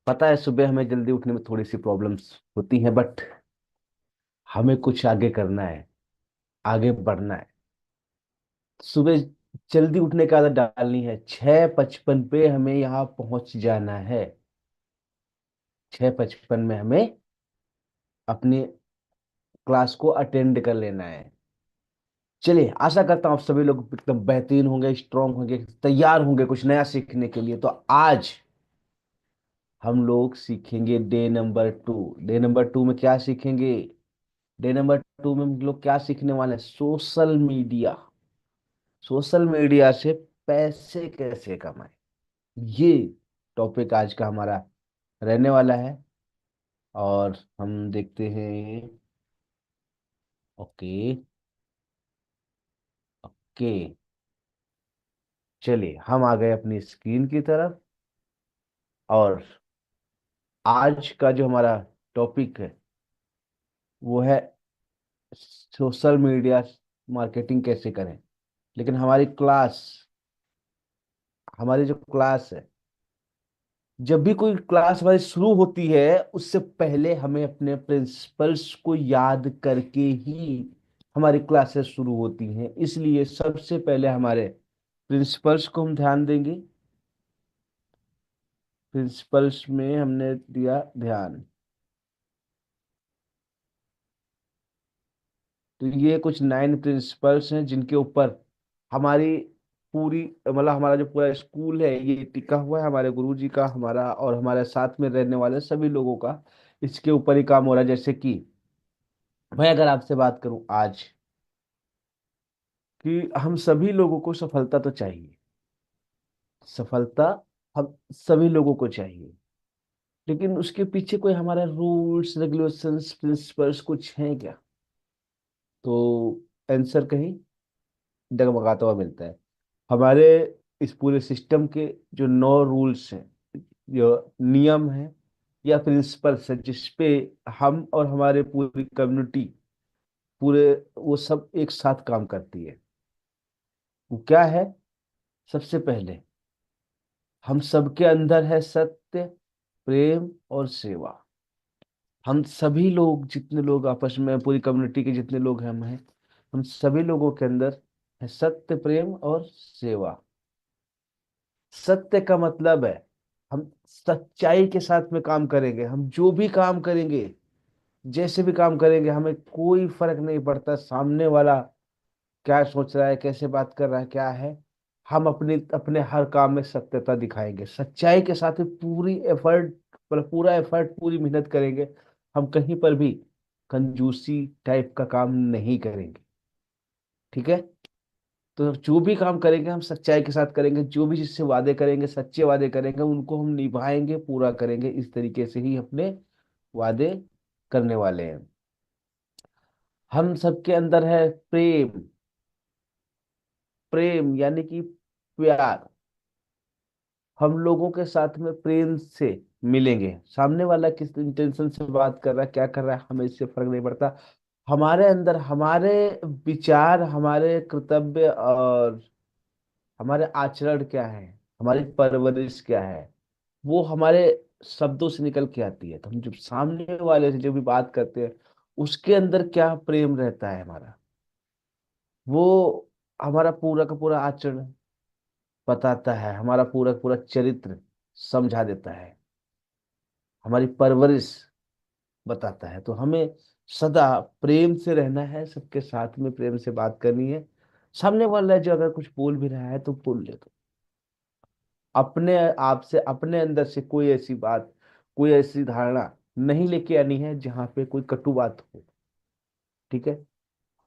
पता है सुबह हमें जल्दी उठने में थोड़ी सी प्रॉब्लम्स होती हैं, बट हमें कुछ आगे करना है, आगे बढ़ना है। सुबह जल्दी उठने की आदत डालनी है। 6:55 पे हमें यहाँ पहुंच जाना है। 6:55 में हमें अपनी क्लास को अटेंड कर लेना है। चलिए, आशा करता हूँ आप सभी लोग एकदम बेहतरीन होंगे, स्ट्रांग होंगे, तैयार होंगे कुछ नया सीखने के लिए। तो आज हम लोग सीखेंगे डे नंबर 2। डे नंबर 2 में क्या सीखेंगे? डे नंबर 2 में हम लोग क्या सीखने वाले हैं? Social media. सोशल मीडिया से पैसे कैसे कमाएं, ये टॉपिक आज का हमारा रहने वाला है। और हम देखते हैं। ओके। ओके। चलिए, हम आ गए अपनी स्क्रीन की तरफ। और आज का जो हमारा टॉपिक है वो है सोशल मीडिया मार्केटिंग कैसे करें। लेकिन हमारी जो क्लास है, जब भी कोई क्लास हमारी शुरू होती है उससे पहले हमें अपने प्रिंसिपल्स को याद करके ही हमारी क्लासेस शुरू होती हैं। इसलिए सबसे पहले हमारे प्रिंसिपल्स को हम ध्यान देंगे। प्रिंसिपल्स में हमने दिया ध्यान। तो ये कुछ 9 प्रिंसिपल्स हैं जिनके ऊपर हमारी पूरी मतलब हमारा जो पूरा स्कूल है ये टिका हुआ है। हमारे गुरुजी का, हमारा और हमारे साथ में रहने वाले सभी लोगों का इसके ऊपर ही काम हो रहा है। जैसे कि मैं अगर आपसे बात करूं आज कि हम सभी लोगों को सफलता तो चाहिए। सफलता हम सभी लोगों को चाहिए, लेकिन उसके पीछे कोई हमारा रूल्स रेगुलेशंस प्रिंसिपल्स कुछ है क्या? तो आंसर कहीं डगमगाता हुआ मिलता है। हमारे इस पूरे सिस्टम के जो 9 रूल्स हैं, जो नियम है या प्रिंसिपल्स है, जिसपे हम और हमारे पूरी कम्युनिटी पूरे वो सब एक साथ काम करती है, वो क्या है? सबसे पहले हम सबके अंदर है सत्य, प्रेम और सेवा। हम सभी लोग, जितने लोग आपस में पूरी कम्युनिटी के जितने लोग हैं हम सभी लोगों के अंदर है सत्य, प्रेम और सेवा। सत्य का मतलब है हम सच्चाई के साथ में काम करेंगे। हम जो भी काम करेंगे, जैसे भी काम करेंगे, हमें कोई फर्क नहीं पड़ता सामने वाला क्या सोच रहा है, कैसे बात कर रहा है, क्या है। हम अपने अपने हर काम में सत्यता दिखाएंगे, सच्चाई के साथ ही पूरी एफर्ट, मतलब पूरा एफर्ट, पूरी मेहनत करेंगे। हम कहीं पर भी कंजूसी टाइप का काम नहीं करेंगे। ठीक है? तो जो भी काम करेंगे हम सच्चाई के साथ करेंगे। जो भी जिससे वादे करेंगे, सच्चे वादे करेंगे, उनको हम निभाएंगे, पूरा करेंगे। इस तरीके से ही अपने वादे करने वाले हैं। हम सबके अंदर है प्रेम। प्रेम यानी कि प्यार। हम लोगों के साथ में प्रेम से मिलेंगे। सामने वाला किस इंटेंशन से बात कर रहा है, क्या कर रहा है, हमें इससे फर्क नहीं पड़ता। हमारे अंदर हमारे विचार, हमारे कर्तव्य और हमारे आचरण क्या है, हमारी परवरिश क्या है, वो हमारे शब्दों से निकल के आती है। तो हम जब सामने वाले से जो भी बात करते हैं उसके अंदर क्या प्रेम रहता है हमारा, वो हमारा पूरा का पूरा आचरण बताता है, हमारा पूरा का पूरा चरित्र समझा देता है, हमारी परवरिश बताता है। तो हमें सदा प्रेम से रहना है, सबके साथ में प्रेम से बात करनी है। सामने वाला जो अगर कुछ बोल भी रहा है तो बोल ले। तो अपने आप से, अपने अंदर से कोई ऐसी बात, कोई ऐसी धारणा नहीं लेके आनी है जहां पे कोई कटु बात हो। ठीक है?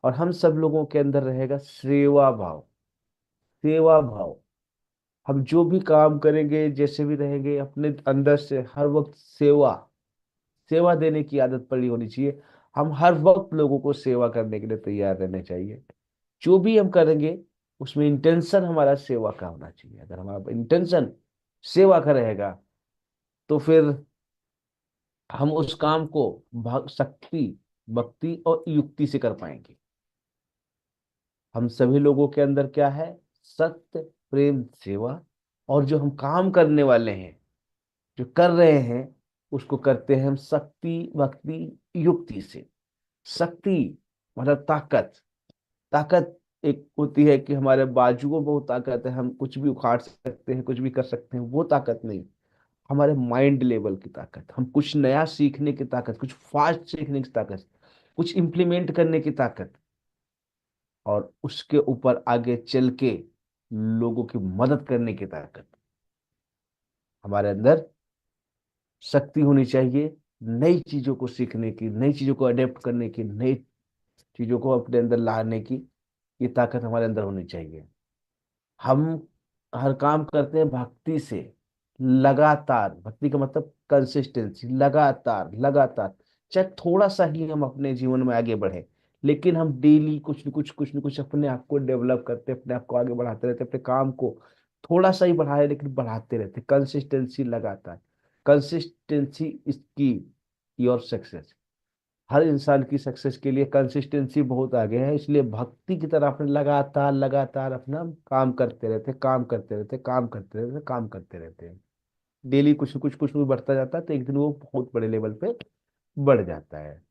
और हम सब लोगों के अंदर रहेगा सेवा भाव। सेवा भाव। हम जो भी काम करेंगे, जैसे भी रहेंगे, अपने अंदर से हर वक्त सेवा, सेवा देने की आदत पड़ी होनी चाहिए। हम हर वक्त लोगों को सेवा करने के लिए तैयार रहना चाहिए। जो भी हम करेंगे उसमें इंटेंशन हमारा सेवा का होना चाहिए। अगर हमारा इंटेंशन सेवा का रहेगा तो फिर हम उस काम को शक्ति, भक्ति और युक्ति से कर पाएंगे। हम सभी लोगों के अंदर क्या है? सत्य, प्रेम, सेवा। और जो हम काम करने वाले हैं, जो कर रहे हैं उसको करते हैं हम शक्ति भक्ति युक्ति से। शक्ति मतलब ताकत। ताकत एक होती है कि हमारे बाजुओं में बहुत ताकत है, हम कुछ भी उखाड़ सकते हैं, कुछ भी कर सकते हैं, वो ताकत नहीं। हमारे माइंड लेवल की ताकत, हम कुछ नया सीखने की ताकत, कुछ फास्ट सीखने की ताकत, कुछ इम्प्लीमेंट करने की ताकत, और उसके ऊपर आगे चल के लोगों की मदद करने की ताकत। हमारे अंदर शक्ति होनी चाहिए नई चीजों को सीखने की, नई चीजों को अडेप्ट करने की, नई चीजों को अपने अंदर लाने की। ये ताकत हमारे अंदर होनी चाहिए। हम हर काम करते हैं भक्ति से, लगातार। भक्ति का मतलब कंसिस्टेंसी, लगातार लगातार। चाहे थोड़ा सा ही हम अपने जीवन में आगे बढ़े, लेकिन हम डेली कुछ न कुछ अपने आप को डेवलप करते, अपने आप को आगे बढ़ाते रहते, अपने काम को थोड़ा सा ही बढ़ाए लेकिन बढ़ाते रहते। कंसिस्टेंसी, लगातार। कंसिस्टेंसी इज की योर सक्सेस। हर इंसान की सक्सेस के लिए कंसिस्टेंसी बहुत आगे है, इसलिए भक्ति की तरह अपने लगातार लगातार अपना काम करते रहते, काम करते रहते, काम करते रहते, काम करते रहते हैं। डेली कुछ न कुछ बढ़ता जाता है, तो एक दिन वो बहुत बड़े लेवल पे बढ़ जाता है।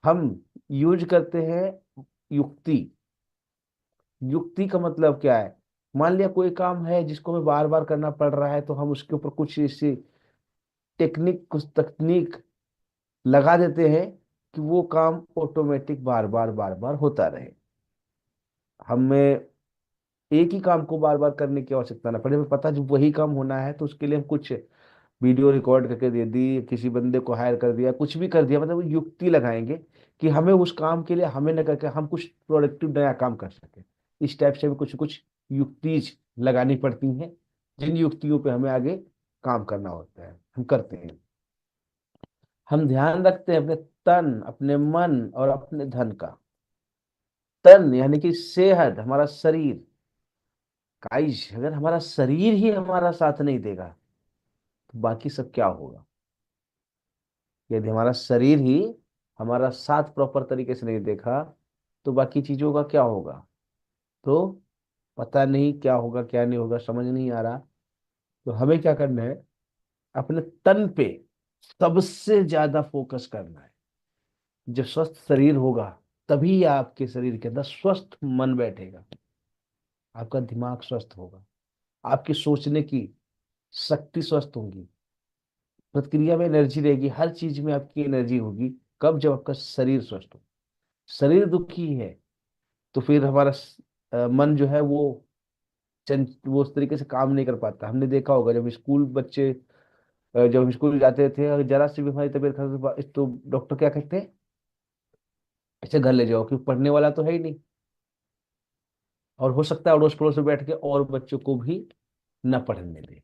हम यूज करते हैं युक्ति। युक्ति का मतलब क्या है? मान लिया कोई काम है जिसको हमें बार बार करना पड़ रहा है, तो हम उसके ऊपर कुछ ऐसी टेक्निक, कुछ तकनीक लगा देते हैं कि वो काम ऑटोमेटिक बार बार बार बार होता रहे। हमें एक ही काम को बार बार करने की आवश्यकता ना पड़े, हमें पता जब वही काम होना है तो उसके लिए हम कुछ वीडियो रिकॉर्ड करके दे दी, किसी बंदे को हायर कर दिया, कुछ भी कर दिया, मतलब वो युक्ति लगाएंगे कि हमें उस काम के लिए हमें न करके हम कुछ प्रोडक्टिव नया काम कर सके। इस टाइप से भी कुछ कुछ युक्तिज लगानी पड़ती हैं, जिन युक्तियों पे हमें आगे काम करना होता है, हम करते हैं। हम ध्यान रखते हैं अपने तन, अपने मन और अपने धन का। तन यानी कि सेहत, हमारा शरीर। गाइस, अगर हमारा शरीर ही हमारा साथ नहीं देगा तो बाकी सब क्या होगा? यदि हमारा शरीर ही हमारा साथ प्रॉपर तरीके से नहीं देखा तो बाकी चीजों का क्या होगा? तो पता नहीं क्या होगा, क्या नहीं होगा, समझ नहीं आ रहा। तो हमें क्या करना है? अपने तन पे सबसे ज्यादा फोकस करना है। जब स्वस्थ शरीर होगा तभी आपके शरीर के अंदर स्वस्थ मन बैठेगा, आपका दिमाग स्वस्थ होगा, आपकी सोचने की शक्ति स्वस्थ होगी, प्रतिक्रिया में एनर्जी रहेगी, हर चीज में आपकी एनर्जी होगी। कब? जब आपका शरीर स्वस्थ हो। शरीर दुखी है तो फिर हमारा मन जो है वो वो उस तरीके से काम नहीं कर पाता। हमने देखा होगा जब स्कूल बच्चे जब हम स्कूल जाते थे, अगर जरा सी भी हमारी तबीयत खराब तो डॉक्टर क्या कहते हैं? ऐसे घर ले जाओ, क्योंकि पढ़ने वाला तो है ही नहीं। और हो सकता है अड़ोस पड़ोस में बैठ के और बच्चों को भी न पढ़ने दे,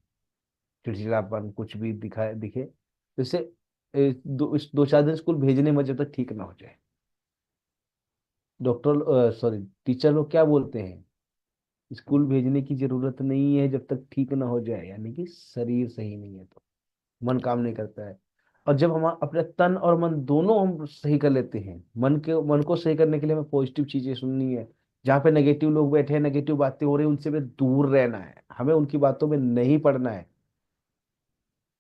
चिड़चिड़ापन कुछ भी दिखाए दिखे, जैसे दो चार दिन स्कूल भेजने में जब तक ठीक ना हो जाए। डॉक्टर सॉरी, टीचर लोग क्या बोलते हैं? स्कूल भेजने की जरूरत नहीं है जब तक ठीक ना हो जाए, यानी कि शरीर सही नहीं है तो मन काम नहीं करता है। और जब हम अपने तन और मन दोनों हम सही कर लेते हैं, मन को सही करने के लिए हमें पॉजिटिव चीजें सुननी है। जहाँ पे नेगेटिव लोग बैठे हैं, नेगेटिव बातें हो रही है, उनसे भी दूर रहना है, हमें उनकी बातों में नहीं पड़ना है,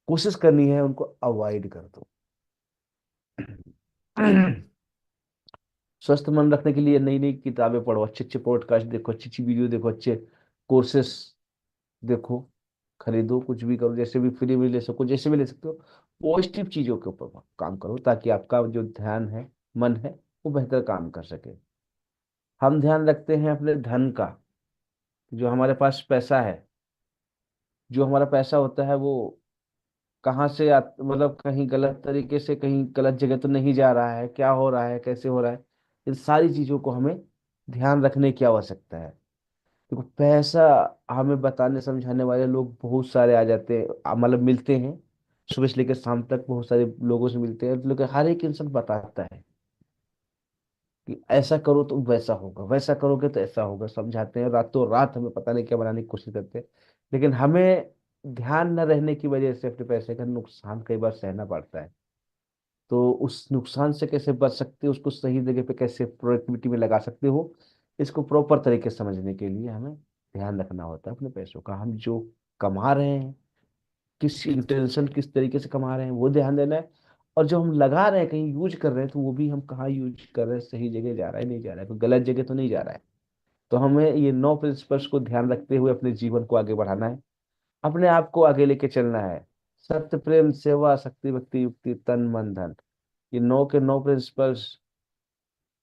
कोशिश करनी है उनको अवॉइड कर दो। स्वस्थ मन रखने के लिए नई नई किताबें पढ़ो, अच्छे अच्छे पॉडकास्ट देखो, अच्छी अच्छी वीडियो देखो, अच्छे कोर्सेस देखो, खरीदो, कुछ भी करो, जैसे भी फ्री भी ले सको, जैसे भी ले सकते हो। पॉजिटिव चीजों के ऊपर काम करो ताकि आपका जो ध्यान है, मन है, वो बेहतर काम कर सके। हम ध्यान रखते हैं अपने धन का। जो हमारे पास पैसा है, जो हमारा पैसा होता है वो कहाँ से मतलब कहीं गलत तरीके से, कहीं गलत जगह तो नहीं जा रहा है, क्या हो रहा है, कैसे हो रहा है, इन सारी चीजों को हमें ध्यान रखने की आवश्यकता है। देखो, पैसा हमें बताने समझाने वाले लोग बहुत सारे आ जाते हैं, मतलब मिलते हैं। सुबह से लेकर शाम तक बहुत सारे लोगों से मिलते हैं, लेकिन हर एक इंसान बताता है कि ऐसा करो तो वैसा होगा, वैसा करोगे तो ऐसा होगा, समझाते हैं, रातों रात हमें पता नहीं क्या बनाने की कोशिश करते हैं। लेकिन हमें ध्यान न रहने की वजह से अपने पैसे का नुकसान कई बार सहना पड़ता है। तो उस नुकसान से कैसे बच सकते हो, उसको सही जगह पे कैसे प्रोडक्टिविटी में लगा सकते हो, इसको प्रॉपर तरीके से समझने के लिए हमें ध्यान रखना होता है अपने पैसों का। हम जो कमा रहे हैं, किस इंटेंशन किस तरीके से कमा रहे हैं वो ध्यान देना है। और जो हम लगा रहे हैं कहीं यूज कर रहे हैं तो वो भी हम कहाँ यूज कर रहे हैं, सही जगह जा रहा है नहीं जा रहा है, कोई गलत जगह तो नहीं जा रहा है। तो हमें ये 9 प्रिंसिपल्स को ध्यान रखते हुए अपने जीवन को आगे बढ़ाना है, अपने आप को आगे लेके चलना है। सत्य प्रेम सेवा शक्ति भक्ति युक्ति तन मन धन, ये 9 के 9 प्रिंसिपल्स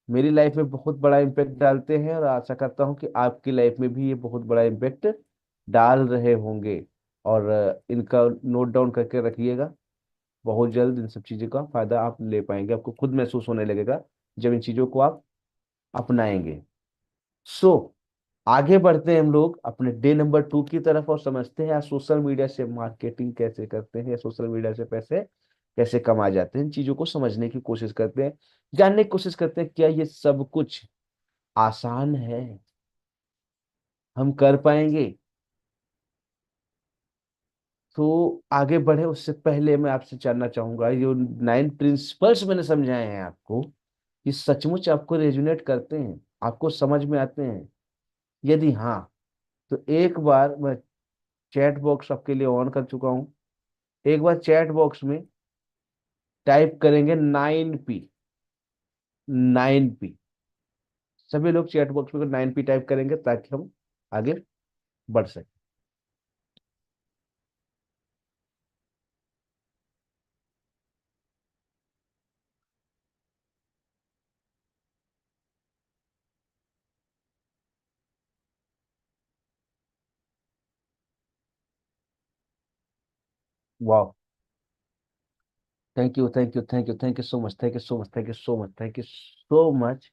मेरी लाइफ में बहुत बड़ा इम्पेक्ट डालते हैं, और आशा करता हूँ कि आपकी लाइफ में भी ये बहुत बड़ा इम्पेक्ट डाल रहे होंगे। और इनका नोट डाउन करके रखिएगा। बहुत जल्द इन सब चीज़ों का फायदा आप ले पाएंगे, आपको खुद महसूस होने लगेगा जब इन चीज़ों को आप अपनाएंगे। सो आगे बढ़ते हैं हम लोग अपने डे नंबर 2 की तरफ, और समझते हैं यार सोशल मीडिया से मार्केटिंग कैसे करते हैं, या सोशल मीडिया से पैसे कैसे कमाए जाते हैं। इन चीजों को समझने की कोशिश करते हैं, जानने की कोशिश करते हैं क्या ये सब कुछ आसान है, हम कर पाएंगे। तो आगे बढ़े उससे पहले मैं आपसे जानना चाहूंगा, ये जो 9 प्रिंसिपल्स मैंने समझाए हैं आपको, ये सचमुच आपको रेजोनेट करते हैं, आपको समझ में आते हैं? यदि हाँ, तो एक बार मैं चैट बॉक्स आपके लिए ऑन कर चुका हूँ। एक बार चैट बॉक्स में टाइप करेंगे 9P। 9P, सभी लोग चैट बॉक्स में 9P टाइप करेंगे ताकि हम आगे बढ़ सकें। वाह, thank you thank you thank you thank you so much, thank you so much, thank you so much, thank you so much.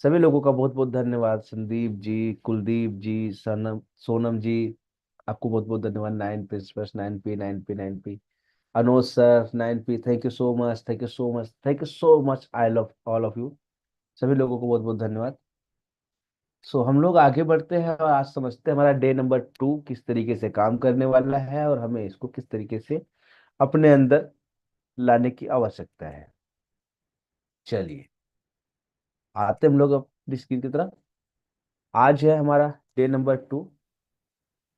सभी लोगों का बहुत बहुत धन्यवाद, संदीप जी, कुलदीप जी, सनम, सोनम जी, आपको बहुत बहुत धन्यवाद। 9 principles, 9P, 9P, 9P। Anuj sir, 9P, thank you so much, thank you so much, thank you so much, I love all of you. सभी लोगों को बहुत बहुत धन्यवाद। सो हम लोग आगे बढ़ते हैं और आज समझते हैं हमारा डे नंबर 2 किस तरीके से काम करने वाला है, और हमें इसको किस तरीके से अपने अंदर लाने की आवश्यकता है। चलिए आते हम लोग अपनी स्क्रीन की तरफ। आज है हमारा डे नंबर 2।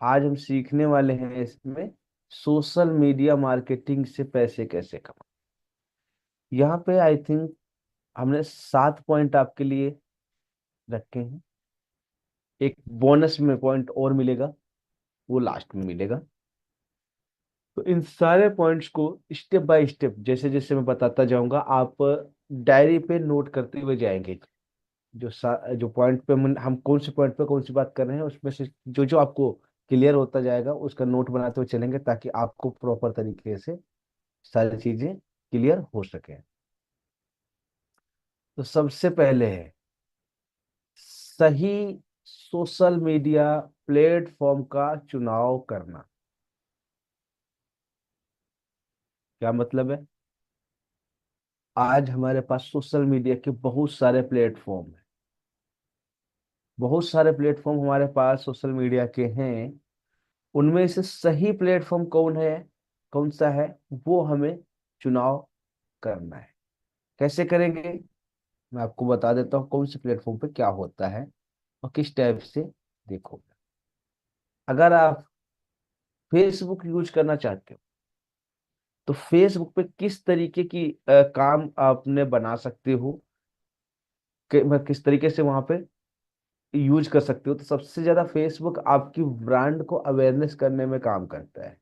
आज हम सीखने वाले हैं इसमें सोशल मीडिया मार्केटिंग से पैसे कैसे कमाएं। यहाँ पे आई थिंक हमने 7 पॉइंट आपके लिए रखे हैं। एक बोनस में पॉइंट और मिलेगा, वो लास्ट में मिलेगा। तो इन सारे पॉइंट्स को स्टेप बाय स्टेप जैसे जैसे मैं बताता जाऊंगा, आप डायरी पे नोट करते हुए जाएंगे। जो पॉइंट पे हम कौन से पॉइंट पे कौन सी बात कर रहे हैं, उसमें से जो जो आपको क्लियर होता जाएगा उसका नोट बनाते हुए चलेंगे, ताकि आपको प्रॉपर तरीके से सारी चीजें क्लियर हो सके। तो सबसे पहले है सही सोशल मीडिया प्लेटफॉर्म का चुनाव करना। क्या मतलब है? आज हमारे पास सोशल मीडिया के बहुत सारे प्लेटफॉर्म हैं, बहुत सारे प्लेटफॉर्म हमारे पास सोशल मीडिया के हैं। उनमें से सही प्लेटफॉर्म कौन है, कौन सा है, वो हमें चुनाव करना है। कैसे करेंगे? मैं आपको बता देता हूँ कौन से प्लेटफॉर्म पे क्या होता है और किस टाइप से। देखो, अगर आप फेसबुक यूज करना चाहते हो तो फेसबुक पे किस तरीके की काम आपने बना सकते हो, किस तरीके से वहां पे यूज कर सकते हो। तो सबसे ज्यादा फेसबुक आपकी ब्रांड को अवेयरनेस करने में काम करता है।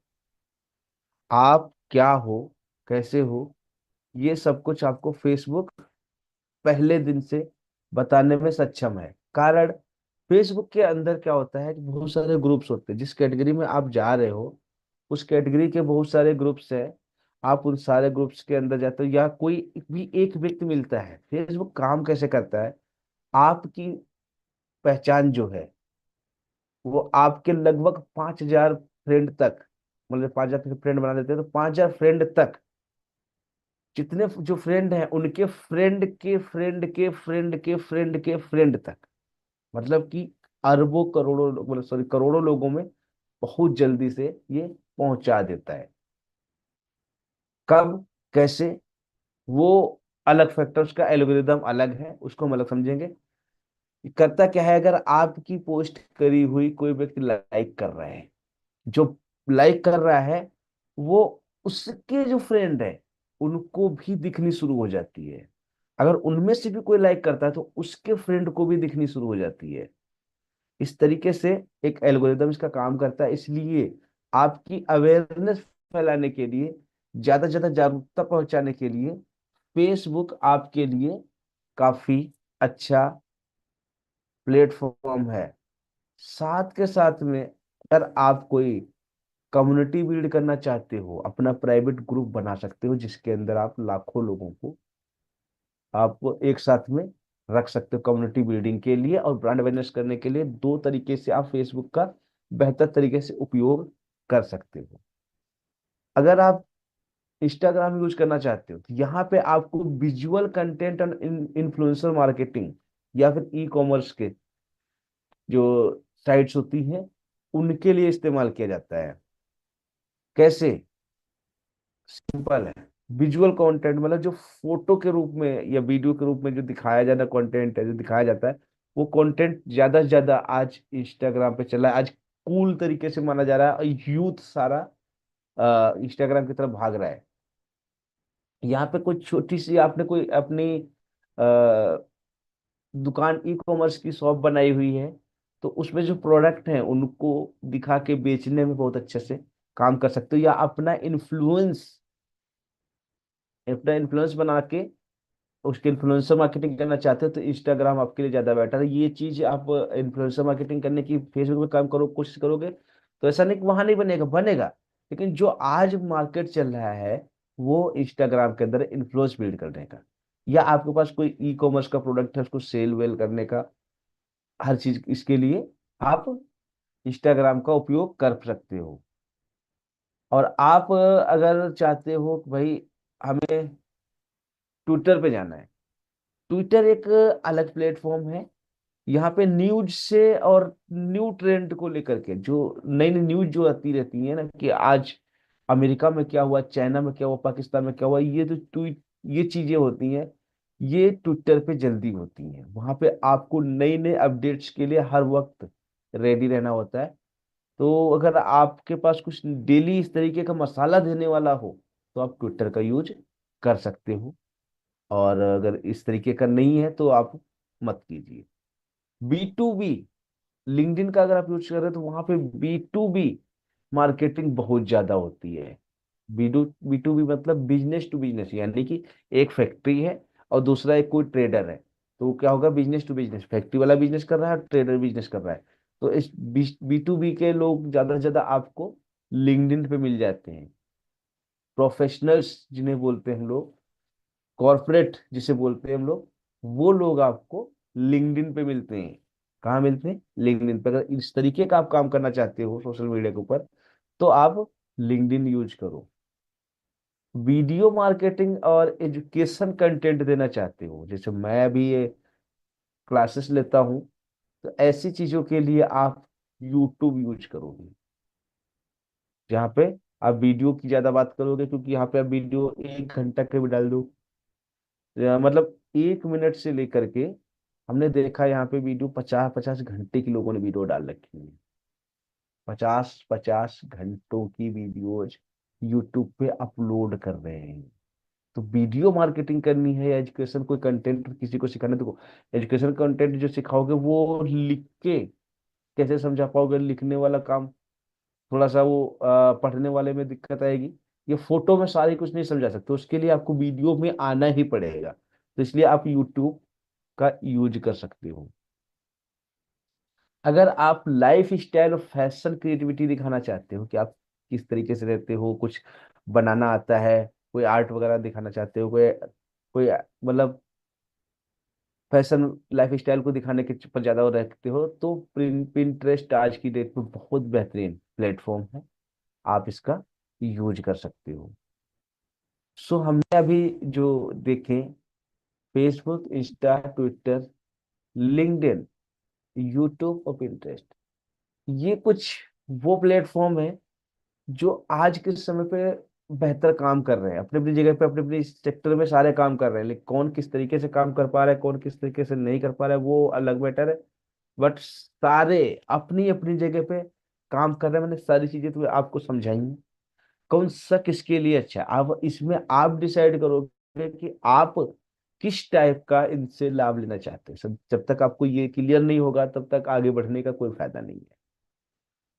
आप क्या हो, कैसे हो, ये सब कुछ आपको फेसबुक पहले दिन से बताने में सक्षम है। कारण फेसबुक के अंदर क्या होता है कि बहुत सारे ग्रुप्स होते हैं, जिस कैटेगरी में आप जा रहे हो उस कैटेगरी के बहुत सारे ग्रुप्स हैं। आप उन सारे ग्रुप्स के अंदर जाते हो, या कोई भी एक व्यक्ति मिलता है। फेसबुक काम कैसे करता है, आपकी पहचान जो है वो आपके लगभग 5,000 फ्रेंड तक, मतलब 5,000 फ्रेंड बना देते हैं तो 5,000 फ्रेंड तक, जितने जो फ्रेंड हैं उनके फ्रेंड के फ्रेंड के फ्रेंड के फ्रेंड के फ्रेंड तक, मतलब कि अरबों करोड़ों मतलब सॉरी करोड़ों लोगों में बहुत जल्दी से ये पहुंचा देता है। कब, कैसे, वो अलग फैक्टर्स का एल्गोरिदम अलग है, उसको हम अलग समझेंगे। ये करता क्या है, अगर आपकी पोस्ट करी हुई कोई व्यक्ति लाइक कर रहा है, जो लाइक कर रहा है वो उसके जो फ्रेंड है उनको भी दिखनी शुरू हो जाती है। अगर उनमें से भी कोई लाइक करता है तो उसके फ्रेंड को भी दिखनी शुरू हो जाती है। इस तरीके से एक एल्गोरिदम इसका काम करता है। इसलिए आपकी अवेयरनेस फैलाने के लिए, ज्यादा से ज्यादा जागरूकता पहुंचाने के लिए फेसबुक आपके लिए काफी अच्छा प्लेटफॉर्म है। साथ के साथ में अगर आप कोई कम्युनिटी बिल्ड करना चाहते हो, अपना प्राइवेट ग्रुप बना सकते हो जिसके अंदर आप लाखों लोगों को आप एक साथ में रख सकते हो कम्युनिटी बिल्डिंग के लिए और ब्रांड अवेयरनेस करने के लिए। दो तरीके से आप फेसबुक का बेहतर तरीके से उपयोग कर सकते हो। अगर आप इंस्टाग्राम यूज करना चाहते हो तो यहाँ पे आपको विजुअल कंटेंट और इन्फ्लुएंसर मार्केटिंग या फिर ई कॉमर्स के जो साइट्स होती हैं उनके लिए इस्तेमाल किया जाता है। कैसे? सिंपल है। विजुअल कंटेंट मतलब जो फोटो के रूप में या वीडियो के रूप में जो दिखाया जाना कंटेंट है, जो दिखाया जाता है, वो कंटेंट ज्यादा से ज्यादा आज इंस्टाग्राम पे चला है। आज कूल तरीके से माना जा रहा है और यूथ सारा इंस्टाग्राम की तरफ भाग रहा है। यहाँ पे कोई छोटी सी आपने कोई अपनी दुकान ई कॉमर्स की शॉप बनाई हुई है तो उसमें जो प्रोडक्ट हैं उनको दिखा के बेचने में बहुत अच्छे से काम कर सकते हो। या अपना इन्फ्लुएंस बना के उसके इन्फ्लुएंसर मार्केटिंग करना चाहते हो तो इंस्टाग्राम आपके लिए ज्यादा बेटर है। ये चीज आप इन्फ्लुएंसर मार्केटिंग करने की फेसबुक पे काम करो, कोशिश करोगे तो ऐसा नहीं कि वहां नहीं बनेगा, बनेगा। लेकिन जो आज मार्केट चल रहा है वो इंस्टाग्राम के अंदर इन्फ्लुएंस बिल्ड करने का, या आपके पास कोई ई कॉमर्स का प्रोडक्ट है उसको सेल वेल करने का, हर चीज इसके लिए आप इंस्टाग्राम का उपयोग कर सकते हो। और आप अगर चाहते हो कि भाई हमें ट्विटर पे जाना है, ट्विटर एक अलग प्लेटफॉर्म है। यहाँ पे न्यूज से और न्यू ट्रेंड को लेकर के जो नई नई न्यूज जो आती रहती है ना कि आज अमेरिका में क्या हुआ, चाइना में क्या हुआ, पाकिस्तान में क्या हुआ, ये जो ट्वीट ये चीजें होती हैं ये ट्विटर पे जल्दी होती हैं। वहां पे आपको नई नई अपडेट्स के लिए हर वक्त रेडी रहना होता है। तो अगर आपके पास कुछ डेली इस तरीके का मसाला देने वाला हो तो आप ट्विटर का यूज कर सकते हो। और अगर इस तरीके का नहीं है तो आप मत कीजिए। B2B लिंक्डइन का अगर आप यूज कर रहे हैं तो वहां पे B2B मार्केटिंग बहुत ज्यादा होती है। B2B मतलब बिजनेस टू बिजनेस, यानी कि एक फैक्ट्री है और दूसरा एक कोई ट्रेडर है। तो क्या होगा, बिजनेस टू बिजनेस, फैक्ट्री वाला बिजनेस कर रहा है, ट्रेडर बिजनेस कर रहा है। तो इस B2B के लोग ज्यादा से ज्यादा आपको लिंक्डइन पे मिल जाते हैं। प्रोफेशनल्स जिन्हें बोलते हैं हम लोग, कॉर्पोरेट जिसे बोलते हैं हम लोग, वो लोग आपको लिंक्डइन पे मिलते हैं। कहाँ मिलते हैं? लिंक्डइन पे। अगर इस तरीके का आप काम करना चाहते हो सोशल मीडिया के ऊपर तो आप लिंक्डइन यूज करो। वीडियो मार्केटिंग और एजुकेशन कंटेंट देना चाहते हो, जैसे मैं अभी ये क्लासेस लेता हूँ, तो ऐसी चीजों के लिए आप यूट्यूब यूज करोगे, जहाँ पे आप वीडियो की ज्यादा बात करोगे, क्योंकि यहाँ पे आप वीडियो 1 घंटा के भी डाल दो, या मतलब 1 मिनट से लेकर के हमने देखा यहाँ पे वीडियो 50-50 घंटे की लोगों ने वीडियो डाल रखी है। 50-50 घंटों की वीडियोज यूट्यूब पे अपलोड कर रहे हैं। तो वीडियो मार्केटिंग करनी है या एजुकेशन कोई कंटेंट किसी को सिखाना, तो एजुकेशन कंटेंट जो सिखाओगे वो लिख के कैसे समझा पाओगे? लिखने वाला काम थोड़ा सा वो पढ़ने वाले में दिक्कत आएगी। ये फोटो में सारी कुछ नहीं समझा सकते, उसके लिए आपको वीडियो में आना ही पड़ेगा। तो इसलिए आप यूट्यूब का यूज कर सकते हो। अगर आप लाइफ स्टाइल और फैशन क्रिएटिविटी दिखाना चाहते हो कि आप किस तरीके से रहते हो, कुछ बनाना आता है, कोई आर्ट वगैरह दिखाना चाहते हो, कोई कोई मतलब फैशन लाइफ स्टाइल को दिखाने के पर ज्यादा वो रखते हो, तो पिंटरेस्ट आज की डेट में बहुत बेहतरीन प्लेटफॉर्म है। आप इसका यूज कर सकते हो। सो हमने अभी जो देखे, Facebook, Insta, Twitter, LinkedIn, YouTube और पिंटरेस्ट, ये कुछ वो प्लेटफॉर्म है जो आज के समय पे बेहतर काम कर रहे हैं। अपनी अपनी जगह पे अपने अपने सेक्टर में सारे काम कर रहे हैं, लेकिन कौन किस तरीके से काम कर पा रहा है, कौन किस तरीके से नहीं कर पा रहा है, वो अलग मैटर है। बट सारे अपनी अपनी जगह पे काम कर रहे हैं। मैंने सारी चीजें तो आपको समझाई हैं। कौन सा किसके लिए अच्छा है। अब इसमें आप डिसाइड करोगे कि आप किस टाइप का इनसे लाभ लेना चाहते हैं। सब जब तक आपको ये क्लियर नहीं होगा तब तक आगे बढ़ने का कोई फायदा नहीं है।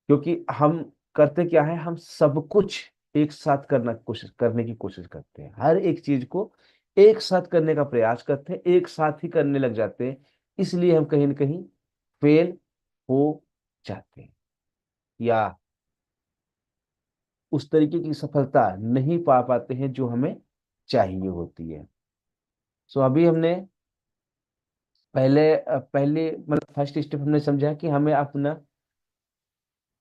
क्योंकि हम करते क्या है, हम सब कुछ एक साथ करने की कोशिश करते हैं। हर एक चीज को एक साथ करने का प्रयास करते हैं, एक साथ ही करने लग जाते हैं। इसलिए हम कहीं ना कहीं फेल हो जाते हैं, या उस तरीके की सफलता नहीं पा पाते हैं जो हमें चाहिए होती है। सो अभी हमने पहले मतलब फर्स्ट स्टेप हमने समझा कि हमें अपना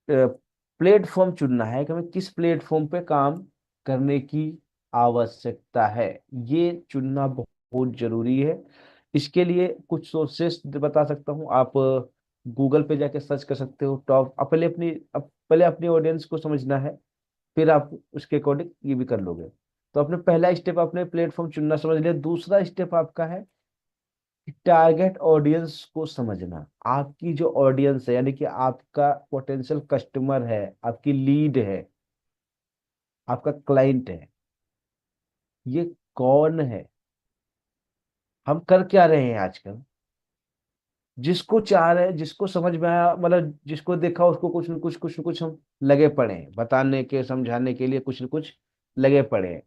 प्लेटफॉर्म चुनना है कि हमें किस प्लेटफॉर्म पे काम करने की आवश्यकता है। ये चुनना बहुत जरूरी है। इसके लिए कुछ सोर्सेस बता सकता हूँ। आप गूगल पे जाके सर्च कर सकते हो टॉप। पहले अपनी ऑडियंस को समझना है, फिर आप उसके अकॉर्डिंग ये भी कर लोगे। तो अपने पहला स्टेप अपने प्लेटफॉर्म चुनना समझ लिया। दूसरा स्टेप आपका है टारगेट ऑडियंस को समझना। आपकी जो ऑडियंस है, यानी कि आपका पोटेंशियल कस्टमर है, आपकी लीड है, आपका क्लाइंट है, ये कौन है, हम कर क्या रहे हैं आजकल। जिसको चाह रहे हैं, जिसको समझ में आया, मतलब जिसको देखा उसको कुछ न कुछ हम लगे पड़े हैं बताने के, समझाने के लिए कुछ न कुछ लगे पड़े हैं।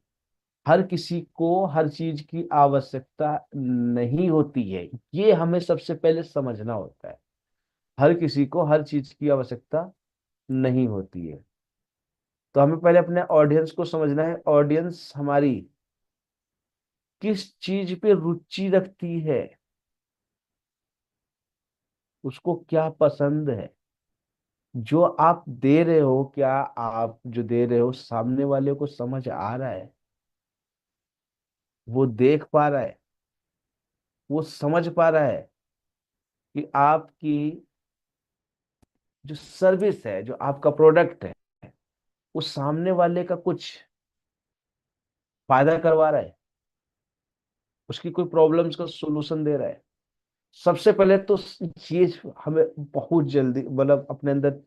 हर किसी को हर चीज की आवश्यकता नहीं होती है, ये हमें सबसे पहले समझना होता है। हर किसी को हर चीज की आवश्यकता नहीं होती है। तो हमें पहले अपने ऑडियंस को समझना है। ऑडियंस हमारी किस चीज पे रुचि रखती है, उसको क्या पसंद है। जो आप दे रहे हो, क्या आप जो दे रहे हो सामने वाले को समझ आ रहा है, वो देख पा रहा है, वो समझ पा रहा है कि आपकी जो सर्विस है, जो आपका प्रोडक्ट है, वो सामने वाले का कुछ फायदा करवा रहा है, उसकी कोई प्रॉब्लम्स का सोल्यूशन दे रहा है। सबसे पहले तो चीज हमें बहुत जल्दी मतलब अपने अंदर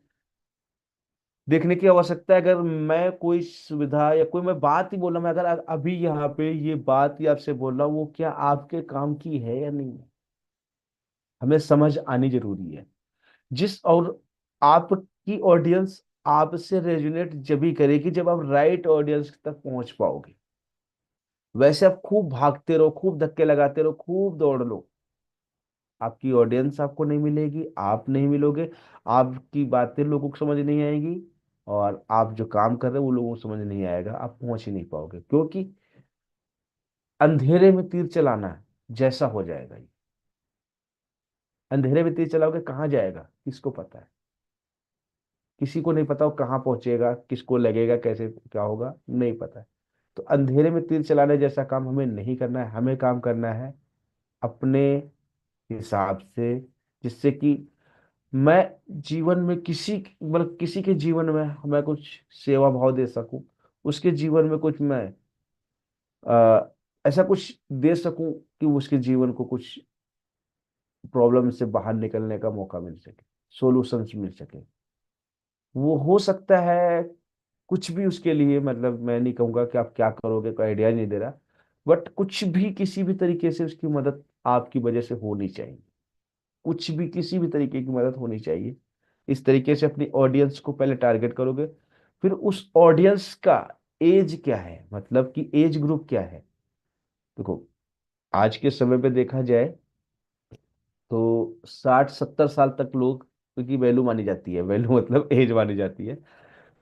देखने की आवश्यकता है। अगर मैं कोई सुविधा या कोई मैं बात ही बोल रहा हूं, मैं अगर अभी यहाँ पे ये बात ही आपसे बोल रहा हूँ, वो क्या आपके काम की है या नहीं है, हमें समझ आनी जरूरी है। जिस और आपकी ऑडियंस आपसे रेजोनेट जब भी करेगी जब आप राइट ऑडियंस तक पहुंच पाओगे। वैसे आप खूब भागते रहो, खूब धक्के लगाते रहो, खूब दौड़ लो, आपकी ऑडियंस आपको नहीं मिलेगी, आप नहीं मिलोगे, आपकी बातें लोगों को समझ नहीं आएगी, और आप जो काम कर रहे हो वो लोगों को समझ नहीं आएगा, आप पहुंच ही नहीं पाओगे। क्योंकि अंधेरे में तीर चलाना जैसा हो जाएगा ये। अंधेरे में तीर चलाओगे कहाँ जाएगा किसको पता है। किसी को नहीं पता वो कहाँ पहुंचेगा, किसको लगेगा, कैसे क्या होगा, नहीं पता है। तो अंधेरे में तीर चलाने जैसा काम हमें नहीं करना है। हमें काम करना है अपने हिसाब से, जिससे कि मैं जीवन में किसी के जीवन में मैं कुछ सेवा भाव दे सकूं, उसके जीवन में कुछ मैं आ, ऐसा कुछ दे सकूं कि उसके जीवन को कुछ प्रॉब्लम से बाहर निकलने का मौका मिल सके, सॉल्यूशंस मिल सके। वो हो सकता है कुछ भी उसके लिए, मतलब मैं नहीं कहूंगा कि आप क्या करोगे, कोई आइडिया नहीं दे रहा, बट कुछ भी किसी भी तरीके से उसकी मदद आपकी वजह से होनी चाहिए। कुछ भी किसी भी तरीके की मदद होनी चाहिए। इस तरीके से अपनी ऑडियंस को पहले टारगेट करोगे। फिर उस ऑडियंस का एज क्या है, मतलब कि एज ग्रुप क्या है। देखो, आज के समय पे देखा जाए तो 60-70 साल तक लोग की वैल्यू मानी जाती है। वैल्यू मतलब एज मानी जाती है।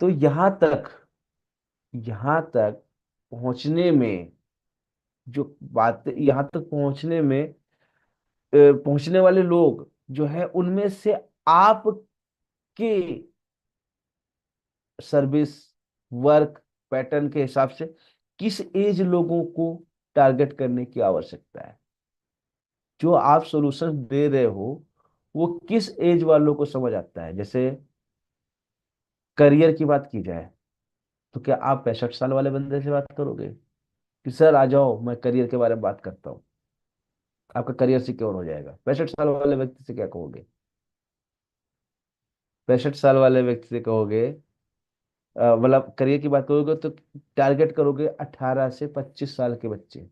तो यहाँ तक पहुंचने में जो बात, यहाँ तक पहुंचने वाले लोग जो है उनमें से आपके सर्विस वर्क पैटर्न के हिसाब से किस एज लोगों को टारगेट करने की आवश्यकता है। जो आप सॉल्यूशन दे रहे हो वो किस एज वालों को समझ आता है। जैसे करियर की बात की जाए तो क्या आप 65 साल वाले बंदे से बात करोगे कि सर आ जाओ मैं करियर के बारे में बात करता हूँ, आपका करियर सिक्योर हो जाएगा। 65 साल वाले व्यक्ति से क्या कहोगे? 65 साल वाले व्यक्ति से कहोगे मतलब करियर की बात करोगे तो टारगेट करोगे 18 से 25 साल के बच्चे,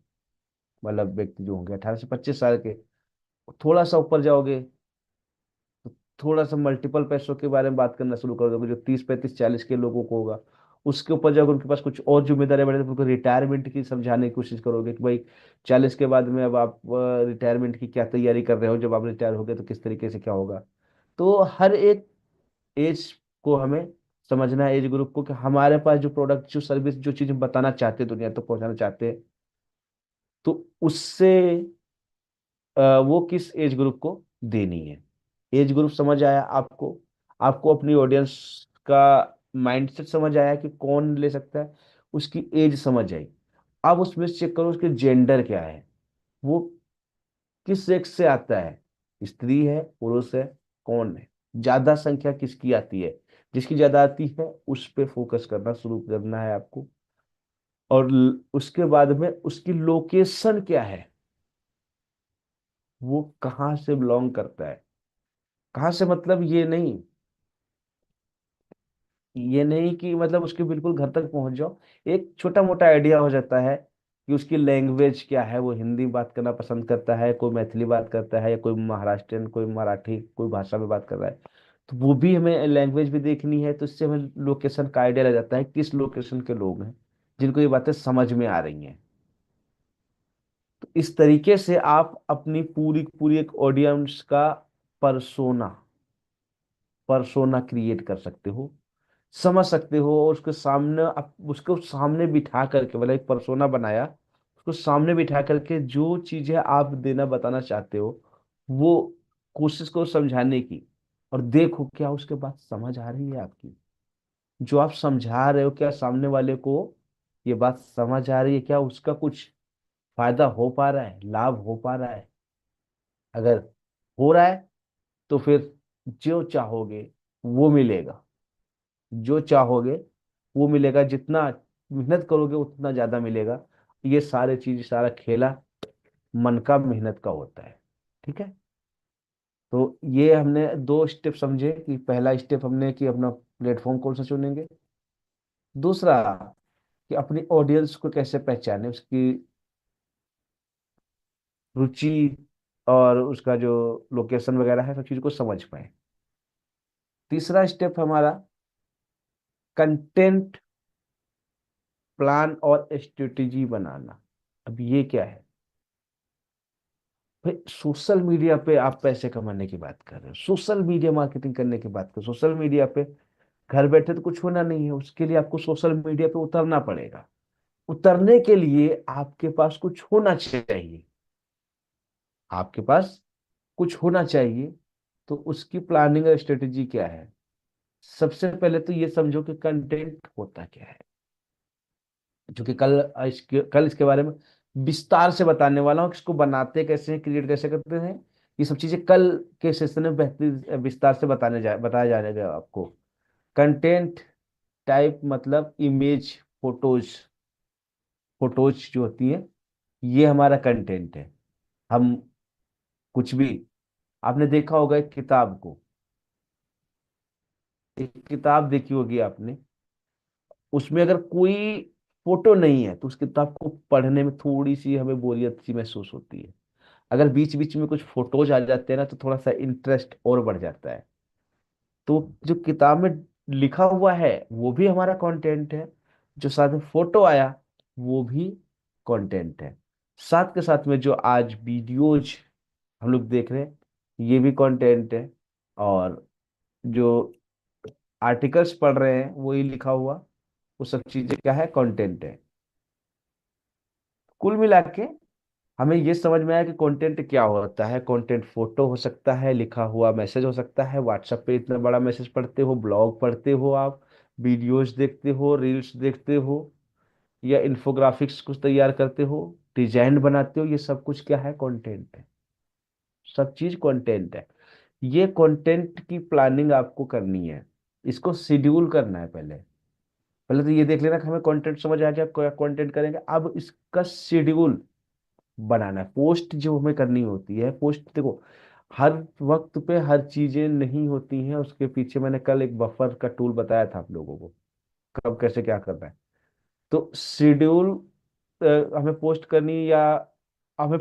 मतलब व्यक्ति जो होंगे 18 से 25 साल के। थोड़ा सा ऊपर जाओगे तो थोड़ा सा मल्टीपल पैसों के बारे में बात करना शुरू कर दोगे, जो 30 35 40 के लोगों को होगा। उसके ऊपर जाओगे, उनके पास कुछ और जिम्मेदारी बढ़े तो उनको रिटायरमेंट की समझाने की कोशिश करोगे कि भाई 40 के बाद में अब आप रिटायरमेंट की क्या तैयारी कर रहे हो, जब आप रिटायर होगे तो किस तरीके से क्या होगा। तो हर एक एज को हमें समझना है, एज ग्रुप को, कि हमारे पास जो प्रोडक्ट जो सर्विस जो चीज हम बताना चाहते हैं दुनिया तक पहुंचाना चाहते हैं, तो उससे वो किस एज ग्रुप को देनी है। एज ग्रुप समझ आया आपको, आपको अपनी ऑडियंस का माइंडसेट समझ आया कि कौन ले सकता है, उसकी एज समझ आई। अब उसमें चेक करो उसके जेंडर क्या है, वो किस सेक्स से आता है, स्त्री है पुरुष है, कौन है, ज्यादा संख्या किसकी आती है। जिसकी ज्यादा आती है उस पे फोकस करना शुरू करना है आपको। और उसके बाद में उसकी लोकेशन क्या है, वो कहाँ से बिलोंग करता है। कहाँ से मतलब ये नहीं कि मतलब उसके बिल्कुल घर तक पहुंच जाओ। एक छोटा मोटा आइडिया हो जाता है कि उसकी लैंग्वेज क्या है, वो हिंदी बात करना पसंद करता है, कोई मैथिली बात करता है, या कोई महाराष्ट्रियन, कोई मराठी, कोई भाषा में बात कर रहा है। तो वो भी हमें लैंग्वेज भी देखनी है, तो इससे हमें लोकेशन का आइडिया लग जाता है किस लोकेशन के लोग हैं जिनको ये बातें समझ में आ रही हैं। तो इस तरीके से आप अपनी पूरी पूरी एक ऑडियंस का परसोना परसोना क्रिएट कर सकते हो, समझ सकते हो। और उसके सामने आप उसको सामने बिठा करके, मतलब एक परसोना बनाया, उसको सामने बिठा करके जो चीजें आप देना बताना चाहते हो, वो कोशिश करो समझाने की। और देखो क्या उसके बात समझ आ रही है आपकी, जो आप समझा रहे हो क्या सामने वाले को ये बात समझ आ रही है, क्या उसका कुछ फायदा हो पा रहा है, लाभ हो पा रहा है। अगर हो रहा है तो फिर जो चाहोगे वो मिलेगा, जो चाहोगे वो मिलेगा, जितना मेहनत करोगे उतना ज्यादा मिलेगा। ये सारे चीज सारा खेला मन का मेहनत का होता है। ठीक है। तो ये हमने दो स्टेप समझे कि पहला स्टेप हमने कि अपना प्लेटफॉर्म कौन सा चुनेंगे, दूसरा कि अपनी ऑडियंस को कैसे पहचाने, उसकी रुचि और उसका जो लोकेशन वगैरह है सब चीज को समझ पाए। तीसरा स्टेप हमारा कंटेंट प्लान और स्ट्रेटेजी बनाना। अब ये क्या है भाई, सोशल मीडिया पे आप पैसे कमाने की बात कर रहे हो, सोशल मीडिया मार्केटिंग करने की बात कर, सोशल मीडिया पे घर बैठे तो कुछ होना नहीं है, उसके लिए आपको सोशल मीडिया पे उतरना पड़ेगा। उतरने के लिए आपके पास कुछ होना चाहिए, आपके पास कुछ होना चाहिए। तो उसकी प्लानिंग और स्ट्रेटेजी क्या है। सबसे पहले तो ये समझो कि कंटेंट होता क्या है, जो कि कल इसके बारे में विस्तार से बताने वाला हूँ कि इसको बनाते कैसे हैं, क्रिएट कैसे करते हैं। ये सब चीजें कल के सेशन में बेहतर विस्तार से बताया जाएगा आपको। कंटेंट टाइप मतलब इमेज, फोटोज, फोटोज जो होती है ये हमारा कंटेंट है। हम कुछ भी, आपने देखा होगा एक किताब को, एक किताब देखी होगी आपने, उसमें अगर कोई फोटो नहीं है तो उस किताब को पढ़ने में थोड़ी सी हमें बोरियत सी महसूस होती है। अगर बीच बीच में कुछ फोटोज आ जाते हैं ना तो थोड़ा सा इंटरेस्ट और बढ़ जाता है। तो जो किताब में लिखा हुआ है वो भी हमारा कंटेंट है, जो साथ में फोटो आया वो भी कंटेंट है। साथ के साथ में जो आज वीडियोज हम लोग देख रहे हैं ये भी कंटेंट है। और जो आर्टिकल्स पढ़ रहे हैं वही लिखा हुआ, वो सब चीजें क्या है, कंटेंट है। कुल मिला के हमें ये समझ में आया कि कंटेंट क्या होता है। कंटेंट फोटो हो सकता है, लिखा हुआ मैसेज हो सकता है, व्हाट्सएप पे इतना बड़ा मैसेज पढ़ते हो, ब्लॉग पढ़ते हो आप, वीडियोस देखते हो, रील्स देखते हो, या इन्फोग्राफिक्स कुछ तैयार करते हो, डिजाइन बनाते हो, ये सब कुछ क्या है, कंटेंट है। सब चीज कंटेंट है। ये कंटेंट की प्लानिंग आपको करनी है, इसको शेड्यूल करना है। पहले पहले तो ये देख लेना कि हमें कंटेंट समझ आ गया, क्या कंटेंट करेंगे। अब इसका शेड्यूल बनाना है। पोस्ट जो हमें करनी होती है, पोस्ट देखो हर वक्त पे हर चीजें नहीं होती हैं, उसके पीछे मैंने कल एक बफर का टूल बताया था आप लोगों को। कब कैसे क्या करना है। तो शेड्यूल हमें पोस्ट करनी, या हमें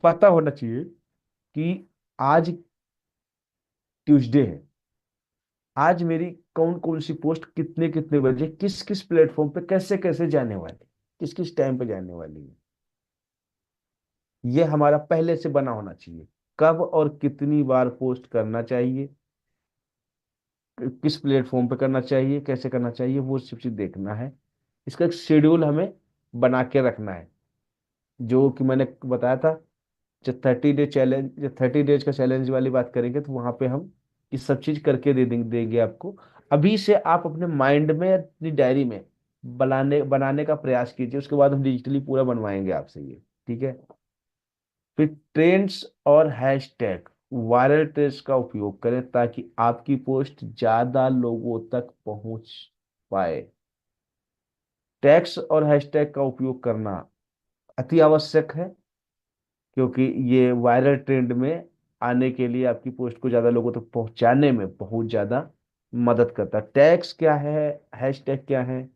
पता होना चाहिए कि आज ट्यूसडे है, आज मेरी कौन कौन सी पोस्ट कितने कितने बजे किस किस प्लेटफॉर्म पे कैसे कैसे जाने वाली, किस किस टाइम पे जाने वाली है। ये हमारा पहले से बना होना चाहिए, कब और कितनी बार पोस्ट करना चाहिए, किस प्लेटफॉर्म पे करना चाहिए, कैसे करना चाहिए, वो सब चीज देखना है। इसका एक शेड्यूल हमें बना के रखना है, जो कि मैंने बताया था। जब 30 डे चैलेंज, जब 30 डेज का चैलेंज वाली बात करेंगे तो वहां पे हम ये सब चीज करके देंगे आपको। अभी से आप अपने माइंड में, अपनी डायरी में बनाने बनाने का प्रयास कीजिए, उसके बाद हम डिजिटली पूरा बनवाएंगे आपसे ये। ठीक है। फिर ट्रेंड्स और हैशटैग, वायरल ट्रेंड्स का उपयोग करें ताकि आपकी पोस्ट ज्यादा लोगों तक पहुंच पाए। टैग्स और हैशटैग का उपयोग करना अति आवश्यक है, क्योंकि ये वायरल ट्रेंड में आने के लिए, आपकी पोस्ट को ज्यादा लोगों तक पहुंचाने में बहुत ज्यादा मदद करता है। टैग्स क्या है, हैशटैग क्या है,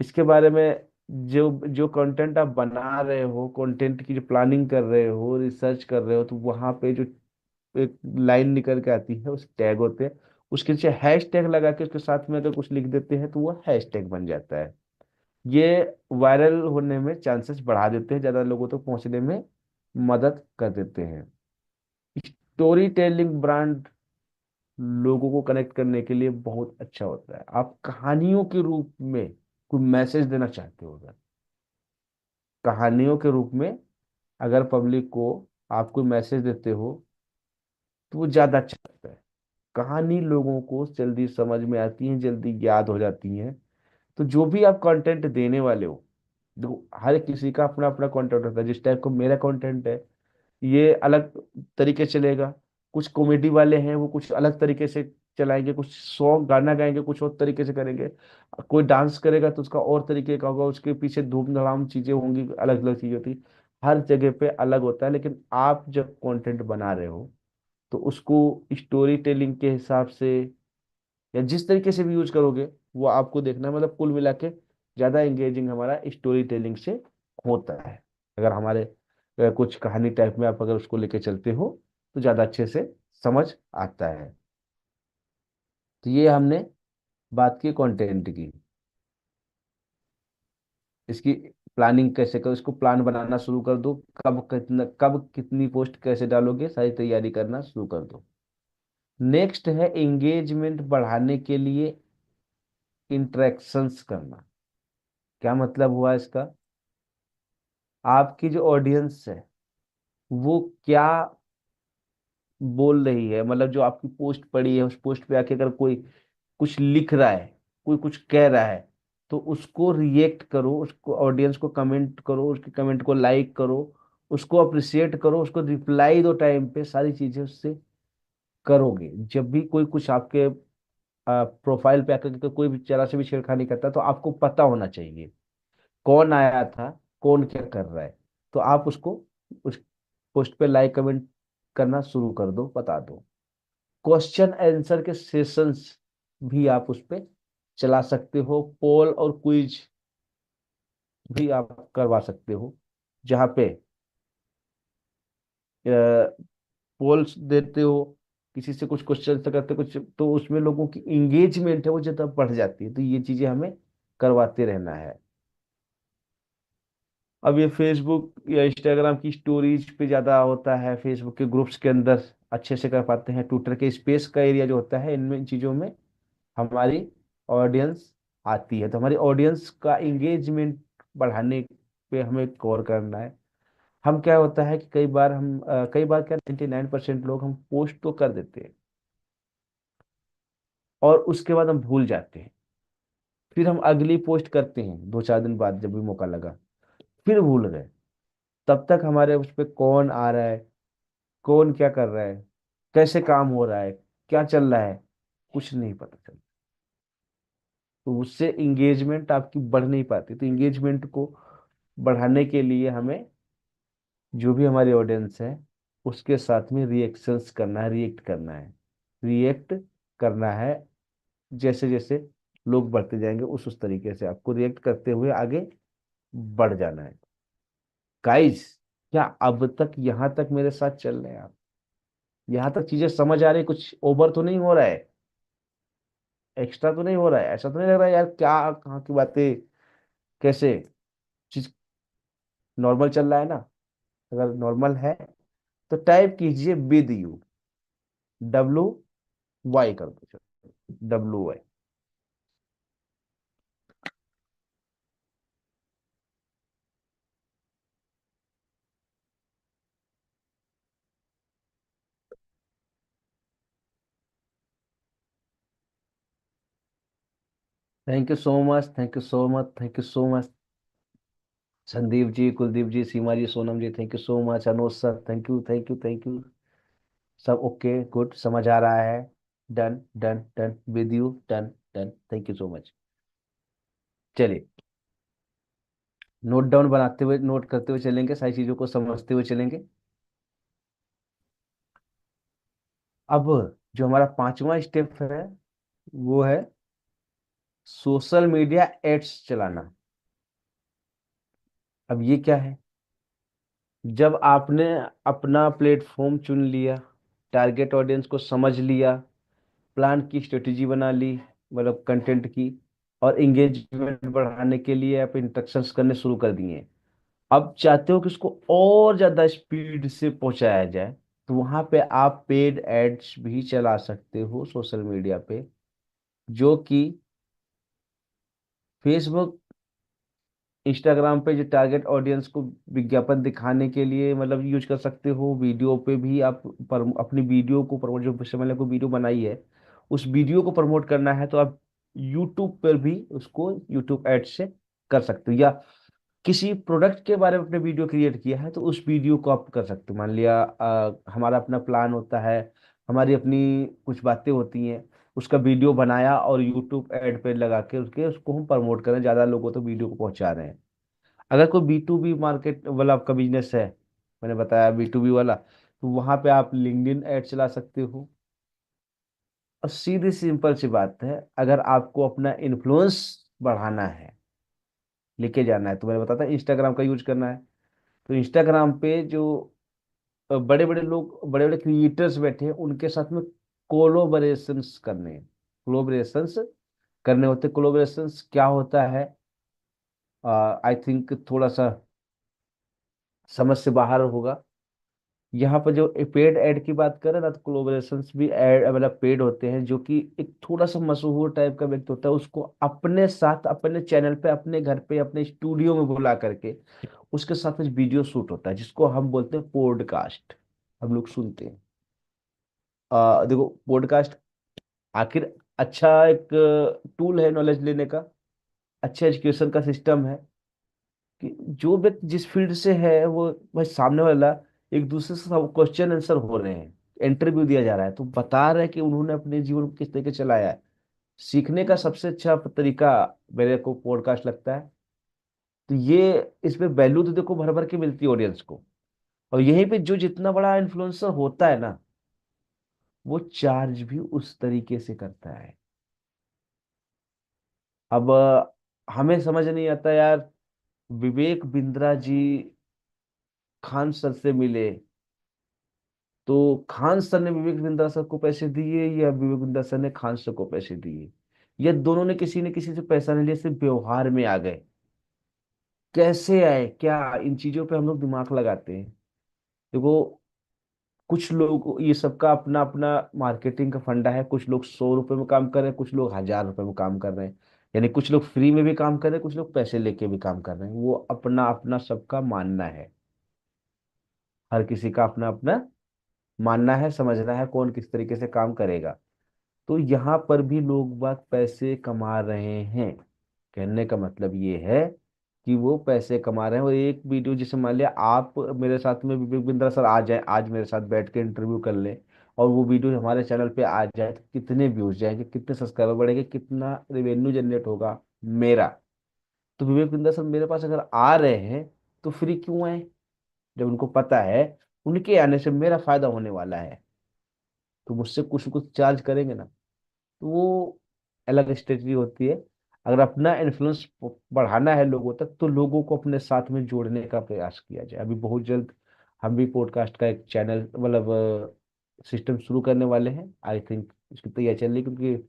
इसके बारे में जो जो कंटेंट आप बना रहे हो, कंटेंट की जो प्लानिंग कर रहे हो, रिसर्च कर रहे हो, तो वहां पे जो एक लाइन निकल के आती है उस टैग होते हैं, उसके नीचे हैश टैग लगा के उसके साथ में अगर कुछ लिख देते हैं तो वो हैश टैग बन जाता है। ये वायरल होने में चांसेस बढ़ा देते हैं, ज्यादा लोगों तक पहुंचने में मदद कर देते हैं। स्टोरी टेलिंग ब्रांड लोगों को कनेक्ट करने के लिए बहुत अच्छा होता है। आप कहानियों के रूप में कोई मैसेज देना चाहते हो, अगर कहानियों के रूप में अगर पब्लिक को आप कोई मैसेज देते हो, तो वो ज्यादा अच्छा लगता है। कहानी लोगों को जल्दी समझ में आती है, जल्दी याद हो जाती है। तो जो भी आप कंटेंट देने वाले हो, देखो हर किसी का अपना अपना कंटेंट होता है। जिस टाइप का मेरा कंटेंट है, ये अलग तरीके से चलेगा। कुछ कॉमेडी वाले हैं, वो कुछ अलग तरीके से चलाएंगे, कुछ सॉन्ग गाना गाएंगे कुछ और तरीके से करेंगे, कोई डांस करेगा तो उसका और तरीके का होगा, उसके पीछे धूम धड़ाम चीजें होंगी, अलग अलग चीजें होती। हर जगह पे अलग होता है। लेकिन आप जब कंटेंट बना रहे हो तो उसको स्टोरी टेलिंग के हिसाब से या जिस तरीके से भी यूज करोगे, वो आपको देखना है। मतलब कुल मिला के ज्यादा एंगेजिंग हमारा स्टोरी टेलिंग से होता है। अगर हमारे कुछ कहानी टाइप में आप अगर उसको लेके चलते हो तो ज्यादा अच्छे से समझ आता है। तो ये हमने बात की कंटेंट की। इसकी प्लानिंग कैसे करो, इसको प्लान बनाना शुरू कर दो, कब कितनी पोस्ट कैसे डालोगे, सारी तैयारी करना शुरू कर दो। नेक्स्ट है एंगेजमेंट बढ़ाने के लिए इंटरेक्शंस करना। क्या मतलब हुआ इसका? आपकी जो ऑडियंस है वो क्या बोल रही है, मतलब जो आपकी पोस्ट पड़ी है उस पोस्ट पे आके अगर कोई कुछ लिख रहा है, कोई कुछ कह रहा है, तो उसको रिएक्ट करो, उसको ऑडियंस को कमेंट करो, उसके कमेंट को लाइक करो, उसको अप्रिशिएट करो, उसको रिप्लाई दो टाइम पे, सारी चीजें उससे करोगे। जब भी कोई कुछ आपके प्रोफाइल पे आकर के कोई भी जरा से भी छेड़खानी करता है तो आपको पता होना चाहिए कौन आया था, कौन क्या कर रहा है। तो आप उसको उस पोस्ट पे लाइक कमेंट करना शुरू कर दो, बता दो। क्वेश्चन आंसर के सेशंस भी आप उस पे चला सकते हो, पोल और क्विज भी आप करवा सकते हो, जहाँ पे पोल्स देते हो, किसी से कुछ क्वेश्चन करते कुछ, तो उसमें लोगों की इंगेजमेंट है वो ज्यादा बढ़ जाती है। तो ये चीजें हमें करवाते रहना है। अब ये फेसबुक या इंस्टाग्राम की स्टोरीज पे ज्यादा होता है, फेसबुक के ग्रुप्स के अंदर अच्छे से कर पाते हैं। ट्विटर के स्पेस का एरिया जो होता है, इनमें इन चीजों में हमारी ऑडियंस आती है। तो हमारी ऑडियंस का इंगेजमेंट बढ़ाने पे हमें गौर करना है। हम क्या होता है कि कई बार क्या 99% लोग हम पोस्ट तो कर देते हैं और उसके बाद हम भूल जाते हैं। फिर हम अगली पोस्ट करते हैं 2-4 दिन बाद, जब भी मौका लगा फिर भूल गए। तब तक हमारे उस पे कौन आ रहा है, कौन क्या कर रहा है, कैसे काम हो रहा है, क्या चल रहा है, कुछ नहीं पता चलता। तो उससे इंगेजमेंट आपकी बढ़ नहीं पाती। तो इंगेजमेंट को बढ़ाने के लिए हमें जो भी हमारी ऑडियंस है उसके साथ में रिएक्शंस करना है, रिएक्ट करना है, रिएक्ट करना है। जैसे जैसे लोग बढ़ते जाएंगे, उस तरीके से आपको रिएक्ट करते हुए आगे बढ़ जाना है। गाइस, क्या अब तक यहाँ तक मेरे साथ चल रहे हैं आप? यहाँ तक चीजें समझ आ रही, कुछ ओवर तो नहीं हो रहा है? एक्स्ट्रा तो नहीं हो रहा है? ऐसा तो नहीं लग रहा है यार क्या कहाँ की बातें, कैसे चीज नॉर्मल चल रहा है ना? अगर नॉर्मल है तो टाइप कीजिए विद यू, WY कर दो, WY। Thank you so much, thank you so much, thank you so much. Sandeep ji, Kuldeep ji, Seema ji, Sonam ji, thank you so much. Anuj sir, thank you, thank you, thank you. सब ओके, गुड, समझ आ रहा है। Done done done with you, done done, thank you so much. चलिए, note down बनाते हुए, note करते हुए चलेंगे, सारी चीजों को समझते हुए चलेंगे। अब जो हमारा पांचवा स्टेप है वो है सोशल मीडिया एड्स चलाना। अब ये क्या है? जब आपने अपना प्लेटफॉर्म चुन लिया, टारगेट ऑडियंस को समझ लिया, प्लान की स्ट्रेटेजी बना ली, मतलब कंटेंट की, और इंगेजमेंट बढ़ाने के लिए आप इंस्ट्रक्शंस करने शुरू कर दिए, अब चाहते हो कि उसको और ज्यादा स्पीड से पहुंचाया जाए, तो वहां पे आप पेड एड्स भी चला सकते हो सोशल मीडिया पे, जो कि फेसबुक, इंस्टाग्राम पे जो टारगेट ऑडियंस को विज्ञापन दिखाने के लिए मतलब यूज कर सकते हो। वीडियो पे भी आप अपनी वीडियो को प्रमोट, जो पिछले मैंने को वीडियो बनाई है उस वीडियो को प्रमोट करना है तो आप यूट्यूब पर भी उसको यूट्यूब एड से कर सकते हो, या किसी प्रोडक्ट के बारे में अपने वीडियो क्रिएट किया है तो उस वीडियो को आप कर सकते हो। मान लिया हमारा अपना प्लान होता है, हमारी अपनी कुछ बातें होती हैं, उसका वीडियो बनाया और यूट्यूब ऐड पे लगा के उसके उसको हम प्रमोट करें, ज्यादा लोगों तक वीडियो को पहुंचा रहे हैं। अगर कोई B2B मार्केट वाला आपका बिजनेस है, मैंने बताया B2B वाला, तो वहां पे आप लिंक्डइन ऐड चला सकते हो। और सीधी सिंपल सी बात है, अगर आपको अपना इन्फ्लुएंस बढ़ाना है, लेके जाना है, तो मैंने बताता इंस्टाग्राम का यूज करना है। तो इंस्टाग्राम पे जो बड़े बड़े लोग, बड़े बड़े क्रिएटर्स बैठे हैं, उनके साथ में कोलोबरेशंस करने हैं। कोलोबरेशंस करने होते, कोलोबरेशंस क्या होता है, आई थिंक थोड़ा सा समझ से बाहर होगा। यहाँ पर जो पेड ऐड की बात करें ना, तो कोलोबरेशंस भी ऐड मतलब पेड होते हैं, जो कि एक थोड़ा सा मशहूर टाइप का व्यक्ति होता है, उसको अपने साथ अपने चैनल पे, अपने घर पे, अपने स्टूडियो में बुला करके उसके साथ में वीडियो शूट होता है, जिसको हम बोलते हैं पॉडकास्ट। हम लोग सुनते हैं। देखो, पॉडकास्ट आखिर अच्छा एक टूल है नॉलेज लेने का, अच्छा एजुकेशन का सिस्टम है, कि जो व्यक्ति जिस फील्ड से है वो, भाई सामने वाला एक दूसरे से क्वेश्चन आंसर हो रहे हैं, इंटरव्यू दिया जा रहा है, तो बता रहे हैं कि उन्होंने अपने जीवन को किस तरीके से चलाया है। सीखने का सबसे अच्छा तरीका मेरे को पॉडकास्ट लगता है। तो ये, इसमें वैल्यू तो देखो भर भर के मिलती है ऑडियंस को। और यहीं पे जो जितना बड़ा इन्फ्लुएंसर होता है ना, वो चार्ज भी उस तरीके से करता है। अब हमें समझ नहीं आता यार, विवेक बिंद्रा जी खान सर से मिले, तो खान सर ने विवेक बिंद्रा सर को पैसे दिए या विवेक बिंद्रा सर ने खान सर को पैसे दिए, या दोनों ने किसी से पैसा नहीं लिया, सिर्फ व्यवहार में आ गए? कैसे आए, क्या इन चीजों पे हम लोग दिमाग लगाते हैं? देखो, कुछ लोग, ये सबका अपना अपना मार्केटिंग का फंडा है, कुछ लोग 100 रुपए में काम कर रहे हैं, कुछ लोग 1000 रुपए में काम कर रहे हैं, यानी कुछ लोग फ्री में भी काम कर रहे हैं, कुछ लोग पैसे लेके भी काम कर रहे हैं, वो अपना अपना सबका मानना है। हर किसी का अपना अपना मानना है, समझना है कौन किस तरीके से काम करेगा। तो यहाँ पर भी लोग बाग पैसे कमा रहे हैं। कहने का मतलब ये है कि वो पैसे कमा रहे हैं। और एक वीडियो, जैसे मान लिया आप मेरे साथ में, विवेक बिंद्रा सर आ जाए आज मेरे साथ बैठ के इंटरव्यू कर ले, और वो वीडियो हमारे चैनल पे आ जाए, तो कितने व्यूज जाएंगे, कितने सब्सक्राइबर बढ़ेंगे, कितना रेवेन्यू जनरेट होगा मेरा। तो विवेक बिंद्रा सर मेरे पास अगर आ रहे हैं तो फ्री क्यों आए? जब उनको पता है उनके आने से मेरा फायदा होने वाला है, तो मुझसे कुछ न कुछ चार्ज करेंगे ना। तो वो अलग स्ट्रेटजी होती है। अगर अपना इन्फ्लुएंस बढ़ाना है लोगों तक, तो लोगों को अपने साथ में जोड़ने का प्रयास किया जाए। अभी बहुत जल्द हम भी पॉडकास्ट का एक चैनल मतलब सिस्टम शुरू करने वाले हैं। आई थिंक इसकी तैयारी चल रही है, क्योंकि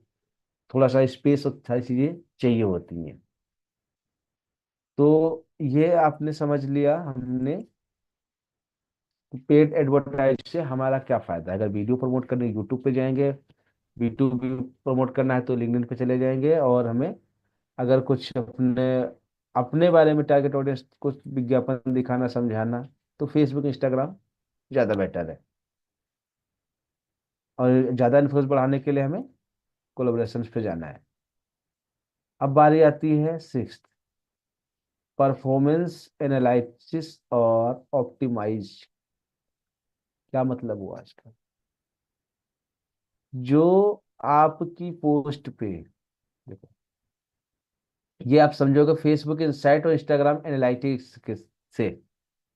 थोड़ा सा स्पेस और सारी चीजें चाहिए होती हैं। तो ये आपने समझ लिया हमने, पेड एडवर्टाइज से हमारा क्या फायदा है। अगर वीडियो प्रमोट करने यूट्यूब पे जाएंगे, यूट्यूब भी प्रमोट करना है तो लिंक्डइन पे चले जाएंगे, और हमें अगर कुछ अपने अपने बारे में टारगेट ऑडियंस को विज्ञापन दिखाना समझाना, तो फेसबुक इंस्टाग्राम ज़्यादा बेटर है। और ज़्यादा इन्फ्लुएंस बढ़ाने के लिए हमें कोलेबोरेशन पे जाना है। अब बारी आती है सिक्स्थ, परफॉर्मेंस एनालिसिस और ऑप्टिमाइज। क्या मतलब हुआ इसका? जो आपकी पोस्ट पे, देखो, ये आप समझोगे फेसबुक इंसाइट और इंस्टाग्राम एनालिटिक्स के से,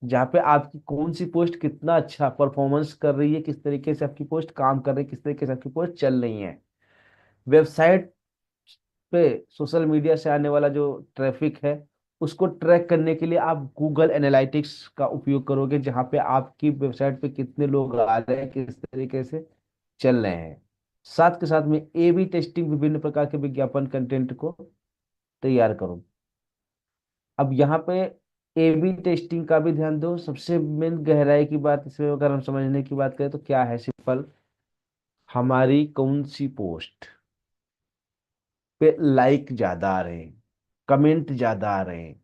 जहाँ पे आपकी कौन सी पोस्ट कितना अच्छा परफॉर्मेंस कर रही है, किस तरीके से आपकी पोस्ट काम कर रही है, किस तरीके से आपकी पोस्ट चल रही है। वेबसाइट पे सोशल मीडिया से आने वाला जो ट्रैफिक है, उसको ट्रैक करने के लिए आप गूगल एनालिटिक्स का उपयोग करोगे, जहाँ पे आपकी वेबसाइट पे कितने लोग आ रहे हैं, किस तरीके से चल रहे हैं। साथ के साथ में ए बी टेस्टिंग, विभिन्न प्रकार के विज्ञापन कंटेंट को तैयार करो। अब यहाँ पे ए बी टेस्टिंग का भी ध्यान दो। सबसे मेन गहराई की बात इसमें अगर हम समझने की बात करें, तो क्या है, सिंपल, हमारी कौन सी पोस्ट पे लाइक ज्यादा आ रहे हैं, कमेंट ज्यादा आ रहे हैं,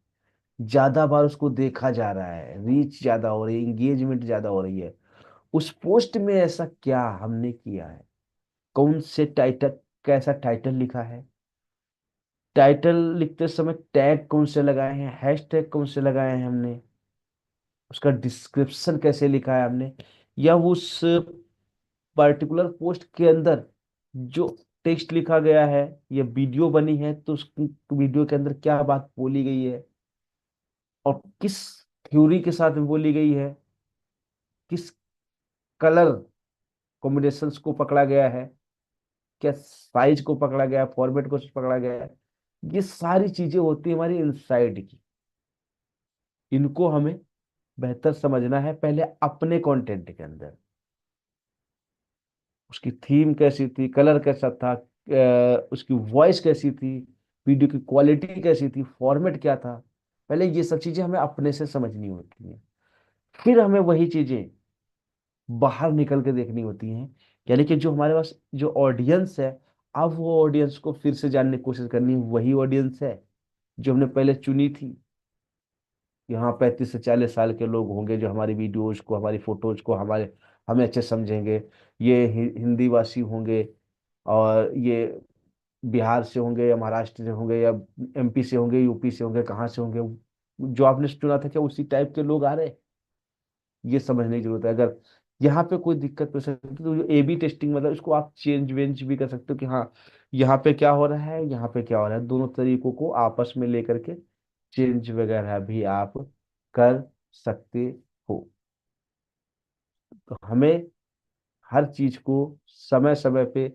ज्यादा बार उसको देखा जा रहा है, रीच ज्यादा हो रही है, इंगेजमेंट ज्यादा हो रही है। उस पोस्ट में ऐसा क्या हमने किया है, कौन से टाइटल, कैसा टाइटल लिखा है, टाइटल लिखते समय टैग कौन से लगाए हैं, हैश टैग कौन से लगाए हैं हमने, उसका डिस्क्रिप्शन कैसे लिखा है हमने, या उस पर्टिकुलर पोस्ट के अंदर जो टेक्स्ट लिखा गया है, या वीडियो बनी है तो उस वीडियो के अंदर क्या बात बोली गई है, और किस थ्योरी के साथ में बोली गई है, किस कलर कॉम्बिनेशंस को पकड़ा गया है, क्या साइज को पकड़ा गया है, फॉर्मेट को पकड़ा गया है। ये सारी चीजें होती है हमारी इनसाइड की। इनको हमें बेहतर समझना है पहले अपने कंटेंट के अंदर। उसकी थीम कैसी थी, कलर कैसा था, उसकी वॉइस कैसी थी, वीडियो की क्वालिटी कैसी थी, फॉर्मेट क्या था। पहले ये सब चीजें हमें अपने से समझनी होती हैं, फिर हमें वही चीजें बाहर निकल के देखनी होती हैं। यानी कि जो हमारे पास जो ऑडियंस है, अब वो ऑडियंस को फिर से जानने की कोशिश करनी है, वही ऑडियंस है जो हमने पहले चुनी थी। यहाँ 35 से 40 साल के लोग होंगे जो हमारी वीडियोज को, हमारी फोटोज को, हमारे हमें अच्छे समझेंगे। ये हिंदी भाषी होंगे, और ये बिहार से होंगे, या महाराष्ट्र से होंगे, या एमपी से होंगे, यूपी से होंगे, कहाँ से होंगे। जो आपने चुना था, क्या उसी टाइप के लोग आ रहे हैं? ये समझने की जरूरत है। अगर यहाँ पे कोई दिक्कत हो सकती है, तो जो ए बी टेस्टिंग मतलब इसको आप चेंज वेंज भी कर सकते हो, कि हाँ यहाँ पे क्या हो रहा है, यहाँ पे क्या हो रहा है। दोनों तरीकों को आपस में लेकर के चेंज वगैरह भी आप कर सकते हो। तो हमें हर चीज को समय समय पे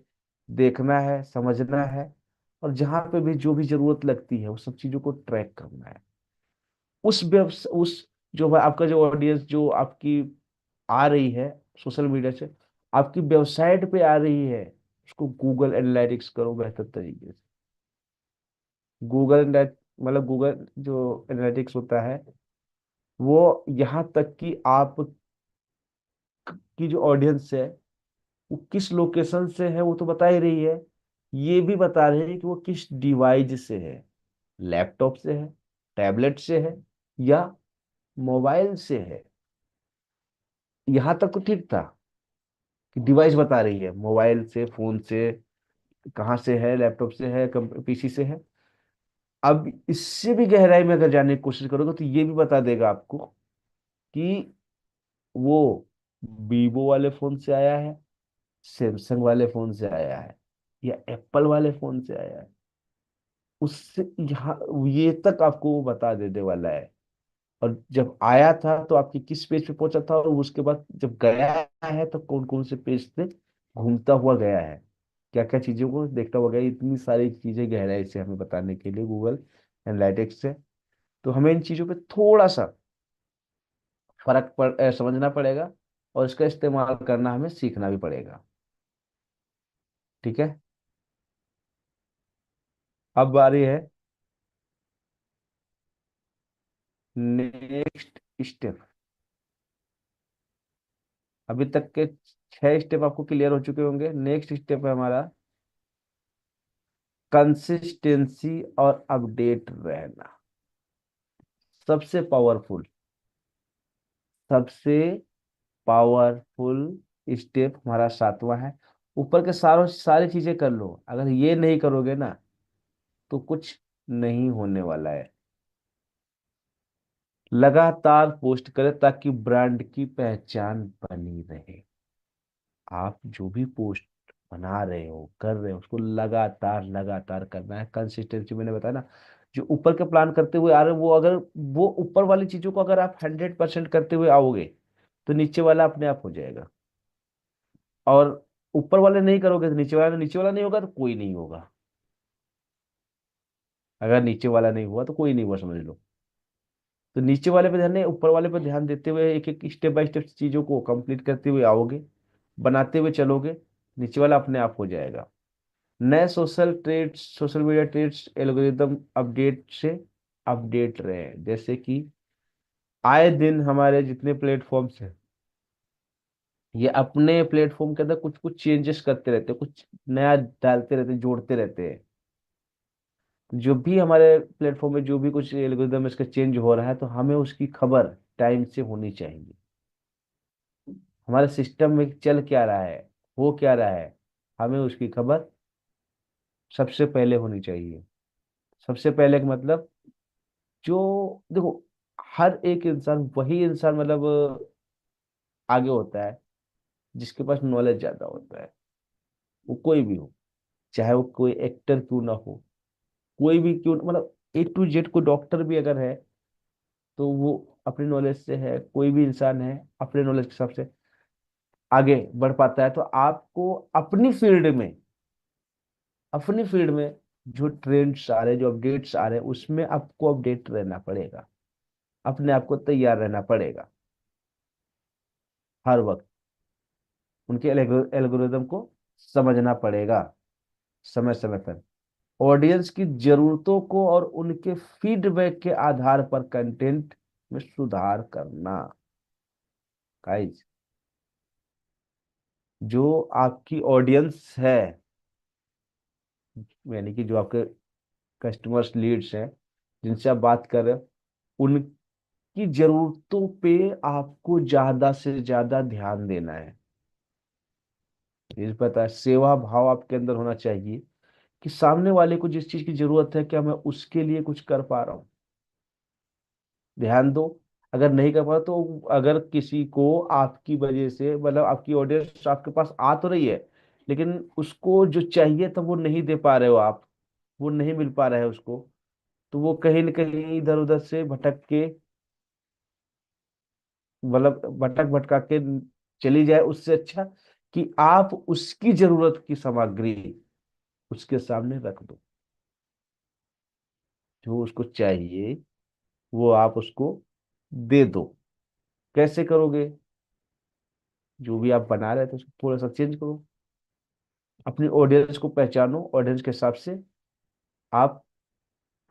देखना है, समझना है, और जहां पे भी जो भी जरूरत लगती है, उस सब चीजों को ट्रैक करना है। उस जो आपका जो ऑडियंस जो आपकी आ रही है सोशल मीडिया से, आपकी वेबसाइट पे आ रही है, उसको गूगल एनालिटिक्स करो बेहतर तरीके से। गूगल मतलब गूगल जो एनालिटिक्स होता है, वो यहाँ तक कि आप की जो ऑडियंस है, वो किस लोकेशन से है वो तो बता ही रही है, ये भी बता रही है कि वो किस डिवाइस से है, लैपटॉप से है, टैबलेट से है, या मोबाइल से है। यहाँ तक तो ठीक था कि डिवाइस बता रही है, मोबाइल से, फोन से, कहाँ से है, लैपटॉप से है, पीसी से है। अब इससे भी गहराई में अगर जानने की कोशिश करोगे, तो ये भी बता देगा आपको कि वो वीवो वाले फोन से आया है, सैमसंग वाले फोन से आया है, या एप्पल वाले फोन से आया है। उससे यहाँ ये तक आपको वो बता देने वाला है। और जब आया था तो आपकी किस पेज पे पहुंचा था, और उसके बाद जब गया है तो कौन कौन से पेज से घूमता हुआ गया है। क्या क्या चीज़ों को देखता होगा, इतनी सारी चीज़ें गहराई से हमें बताने के लिए गूगल एनालिटिक्स से। तो हमें इन चीज़ों पे थोड़ा सा समझना पड़ेगा, और इसका इस्तेमाल करना हमें सीखना भी पड़ेगा। ठीक है। अब बारी है नेक्स्ट स्टेप। अभी तक के 6 स्टेप आपको क्लियर हो चुके होंगे। नेक्स्ट स्टेप है हमारा कंसिस्टेंसी और अपडेट रहना। सबसे पावरफुल, सबसे पावरफुल स्टेप हमारा 7वां है। ऊपर के सारी चीजें कर लो, अगर ये नहीं करोगे ना तो कुछ नहीं होने वाला है। लगातार पोस्ट करें ताकि ब्रांड की पहचान बनी रहे। आप जो भी पोस्ट बना रहे हो, कर रहे हो, उसको लगातार लगातार करना है। कंसिस्टेंसी मैंने बताया ना, जो ऊपर के प्लान करते हुए आ रहे हो, वो अगर वो ऊपर वाली चीजों को अगर आप 100% करते हुए आओगे तो नीचे वाला अपने आप हो जाएगा। और ऊपर वाले नहीं करोगे तो नीचे वाला नहीं होगा तो कोई नहीं होगा। अगर नीचे वाला नहीं हुआ तो कोई नहीं हुआ, समझ लो। तो नीचे वाले पे ध्यान नहीं, ऊपर वाले पे ध्यान देते हुए एक एक स्टेप बाय स्टेप चीजों को कंप्लीट करते हुए आओगे, बनाते हुए चलोगे, नीचे वाला अपने आप हो जाएगा। नए social media trends, algorithm update से अपडेट रहे। जैसे कि आए दिन हमारे जितने प्लेटफॉर्म्स हैं, ये अपने प्लेटफॉर्म के अंदर कुछ कुछ चेंजेस करते रहते हैं, कुछ नया डालते रहते हैं, जोड़ते रहते हैं। जो भी हमारे प्लेटफॉर्म में जो भी कुछ एल्गोरिदम इसका चेंज हो रहा है, तो हमें उसकी खबर टाइम से होनी चाहिए। हमारे सिस्टम में चल क्या रहा है, हो क्या रहा है, हमें उसकी खबर सबसे पहले होनी चाहिए। सबसे पहले का मतलब, जो देखो, हर एक इंसान वही इंसान मतलब आगे होता है जिसके पास नॉलेज ज्यादा होता है। वो कोई भी हो, चाहे वो कोई एक्टर क्यों ना हो, कोई भी क्यों, मतलब A to Z कोई डॉक्टर भी अगर है तो वो अपनी नॉलेज से है, कोई भी इंसान है अपने नॉलेज के हिसाब से आगे बढ़ पाता है। तो आपको अपनी फील्ड में जो ट्रेंड्स आ रहे हैं, जो अपडेट्स आ रहे हैं, उसमें आपको अपडेट रहना पड़ेगा, अपने आप को तैयार रहना पड़ेगा हर वक्त। उनके एल्गोरिदम को समझना पड़ेगा समय समय पर। ऑडियंस की जरूरतों को और उनके फीडबैक के आधार पर कंटेंट में सुधार करना। गाइस, जो आपकी ऑडियंस है, यानी कि जो आपके कस्टमर्स लीड्स हैं, जिनसे आप बात कर रहे हो, उनकी जरूरतों पे आपको ज्यादा से ज्यादा ध्यान देना है। ये पता है, सेवा भाव आपके अंदर होना चाहिए कि सामने वाले को जिस चीज की जरूरत है, क्या मैं उसके लिए कुछ कर पा रहा हूँ। ध्यान दो। अगर नहीं कर पा रहा तो अगर किसी को आपकी वजह से, मतलब आपकी ऑडियंस आपके पास आ तो रही है, लेकिन उसको जो चाहिए था वो नहीं दे पा रहे हो आप, वो नहीं मिल पा रहा है उसको, तो वो कहीं न कहीं इधर उधर से भटक के, मतलब भटक भटका के चली जाए। उससे अच्छा कि आप उसकी जरूरत की सामग्री उसके सामने रख दो, जो उसको चाहिए वो आप उसको दे दो। कैसे करोगे? जो भी आप बना रहे थे उसको थोड़ा सा चेंज करो, अपनी ऑडियंस को पहचानो, ऑडियंस के हिसाब से आप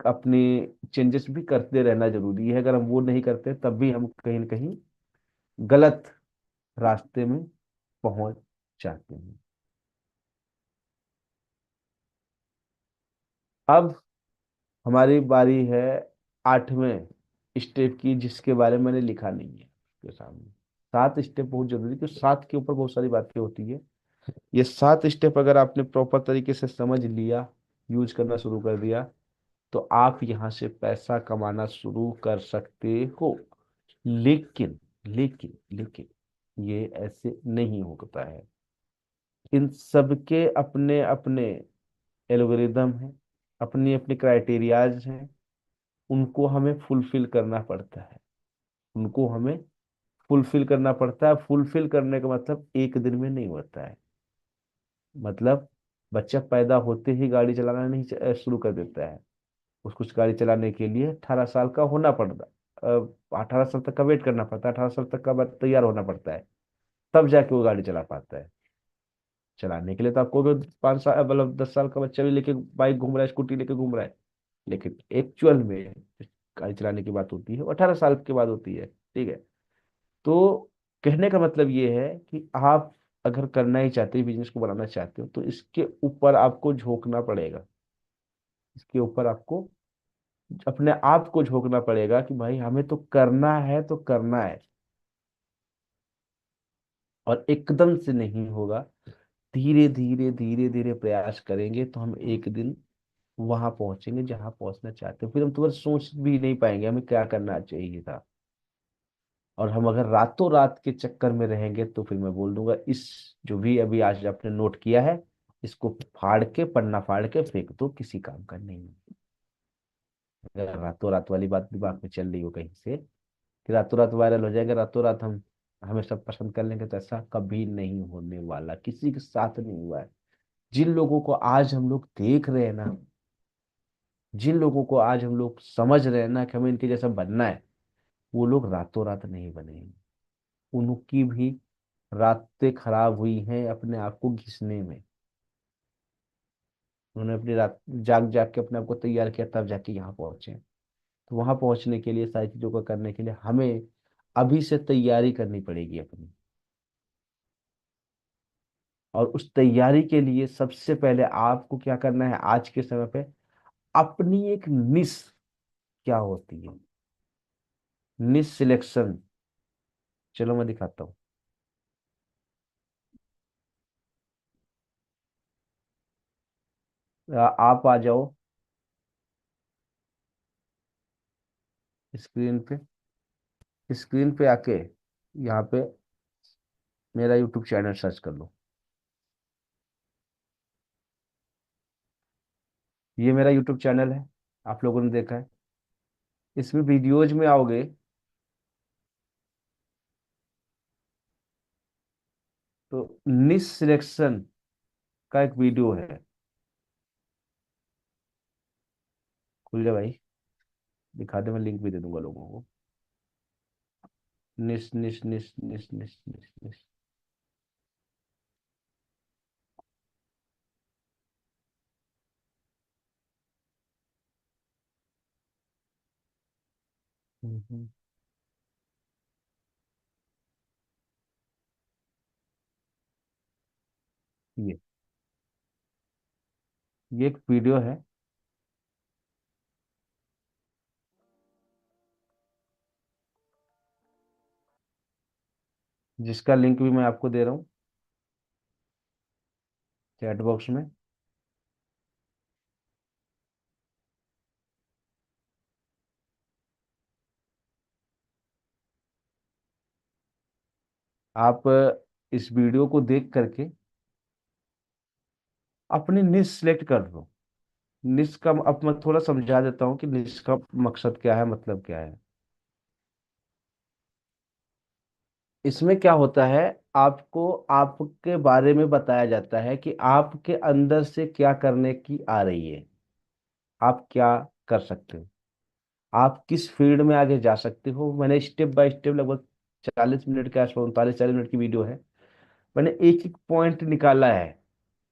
अपनी चेंजेस भी करते रहना जरूरी है। अगर हम वो नहीं करते तब भी हम कहीं ना कहीं गलत रास्ते में पहुंच जाते हैं। अब हमारी बारी है 8वें स्टेप की, जिसके बारे में मैंने लिखा नहीं है उसके सामने। 7 स्टेप बहुत जरूरी, क्योंकि 7 के ऊपर बहुत सारी बातें होती है। ये 7 स्टेप अगर आपने प्रॉपर तरीके से समझ लिया, यूज करना शुरू कर दिया, तो आप यहाँ से पैसा कमाना शुरू कर सकते हो। लेकिन लेकिन ये ऐसे नहीं होता है। इन सबके अपने अपने एल्गोरिदम हैं, अपनी अपनी क्राइटेरियाज हैं। उनको हमें फुलफिल करना पड़ता है, उनको हमें फुलफिल करना पड़ता है। फुलफिल करने का मतलब एक दिन में नहीं होता है। मतलब बच्चा पैदा होते ही गाड़ी चलाना नहीं शुरू कर देता है। उसको कुछ गाड़ी चलाने के लिए 18 साल का होना पड़ता, 18 साल तक का वेट करना पड़ता है, 18 साल तक का बाद तैयार होना पड़ता है, तब जाके वो गाड़ी चला पाता है। चलाने के लिए तो आपको भी 5 साल मतलब 10 साल का बच्चा भी लेके बाइक घूम रहा है, स्कूटी लेके घूम रहा है, लेकिन एक्चुअल में गाड़ी चलाने की बात होती है वो 18 साल के बाद होती है। ठीक है। तो कहने का मतलब ये है कि आप अगर करना ही चाहते हो, बिजनेस को बनाना चाहते हो, तो इसके ऊपर आपको झोंकना पड़ेगा। इसके ऊपर आपको अपने आप को झोंकना पड़ेगा कि भाई हमें तो करना है तो करना है। और एकदम से नहीं होगा, धीरे धीरे धीरे धीरे प्रयास करेंगे तो हम एक दिन वहां पहुंचेंगे जहां पहुंचना चाहते हैं। फिर हम तुम्हारा सोच भी नहीं पाएंगे हमें क्या करना चाहिए था। और हम अगर रातों रात के चक्कर में रहेंगे तो फिर मैं बोल दूंगा, इस जो भी अभी आज आपने नोट किया है, इसको फाड़ के, पन्ना फाड़ के फेंक दो, किसी काम का नहीं है। अगर रातों रात वाली बात दिमाग में चल रही हो कहीं से कि रातों रात वायरल हो जाएगा, रातों रात हम हमें सब पसंद कर लेंगे, तो ऐसा कभी नहीं होने वाला, किसी के साथ नहीं हुआ है। जिन लोगों को आज हम लोग देख रहे हैं ना, जिन लोगों को आज हम लोग समझ रहे हैं ना कि हमें इनके जैसा बनना है, वो लोग रातों रात नहीं बने हैं। उनकी भी रातें खराब हुई हैं अपने आप को घिसने में। उन्होंने अपनी रात जाग जाग के अपने आप को तैयार किया, तब जाके यहाँ पहुंचे। तो वहां पहुंचने के लिए, सारी चीजों को करने के लिए हमें अभी से तैयारी करनी पड़ेगी अपनी। और उस तैयारी के लिए सबसे पहले आपको क्या करना है आज के समय पे, अपनी एक निश क्या होती है, निश सिलेक्शन। चलो मैं दिखाता हूँ। आप आ जाओ स्क्रीन पे। स्क्रीन पे आके यहाँ पे मेरा यूट्यूब चैनल सर्च कर लो। ये मेरा यूट्यूब चैनल है, आप लोगों ने देखा है। इसमें वीडियोज में आओगे तो निश सिलेक्शन का एक वीडियो है। खुल जा भाई, दिखा दे, मैं लिंक भी दे दूंगा लोगों को। निश निश निश निश निश निश निश। हम्म, ये ये एक वीडियो है। जिसका लिंक भी मैं आपको दे रहा हूँ चैट बॉक्स में। आप इस वीडियो को देख करके अपनी निश सिलेक्ट कर लो। निश का अब मैं थोड़ा समझा देता हूँ कि निश का मकसद क्या है, मतलब क्या है। इसमें क्या होता है, आपको आपके बारे में बताया जाता है कि आपके अंदर से क्या करने की आ रही है, आप क्या कर सकते हो, आप किस फील्ड में आगे जा सकते हो। मैंने स्टेप बाय स्टेप लगभग 40 मिनट के आसपास, 39 40 मिनट की वीडियो है। मैंने एक एक पॉइंट निकाला है।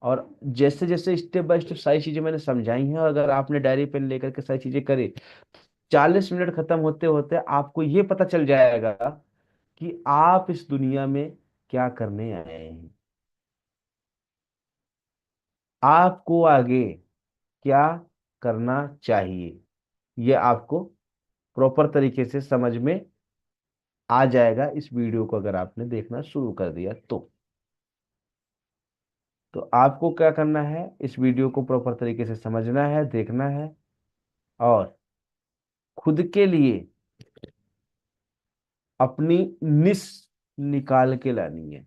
और जैसे जैसे स्टेप बाय स्टेप सारी चीजें मैंने समझाई हैं, और अगर आपने डायरी पेन लेकर के सारी चीजें करी, 40 मिनट खत्म होते होते आपको ये पता चल जाएगा कि आप इस दुनिया में क्या करने आए हैं, आपको आगे क्या करना चाहिए। ये आपको प्रॉपर तरीके से समझ में आ जाएगा इस वीडियो को अगर आपने देखना शुरू कर दिया तो। तो आपको क्या करना है, इस वीडियो को प्रॉपर तरीके से समझना है, देखना है, और खुद के लिए अपनी निश निकाल के लानी है।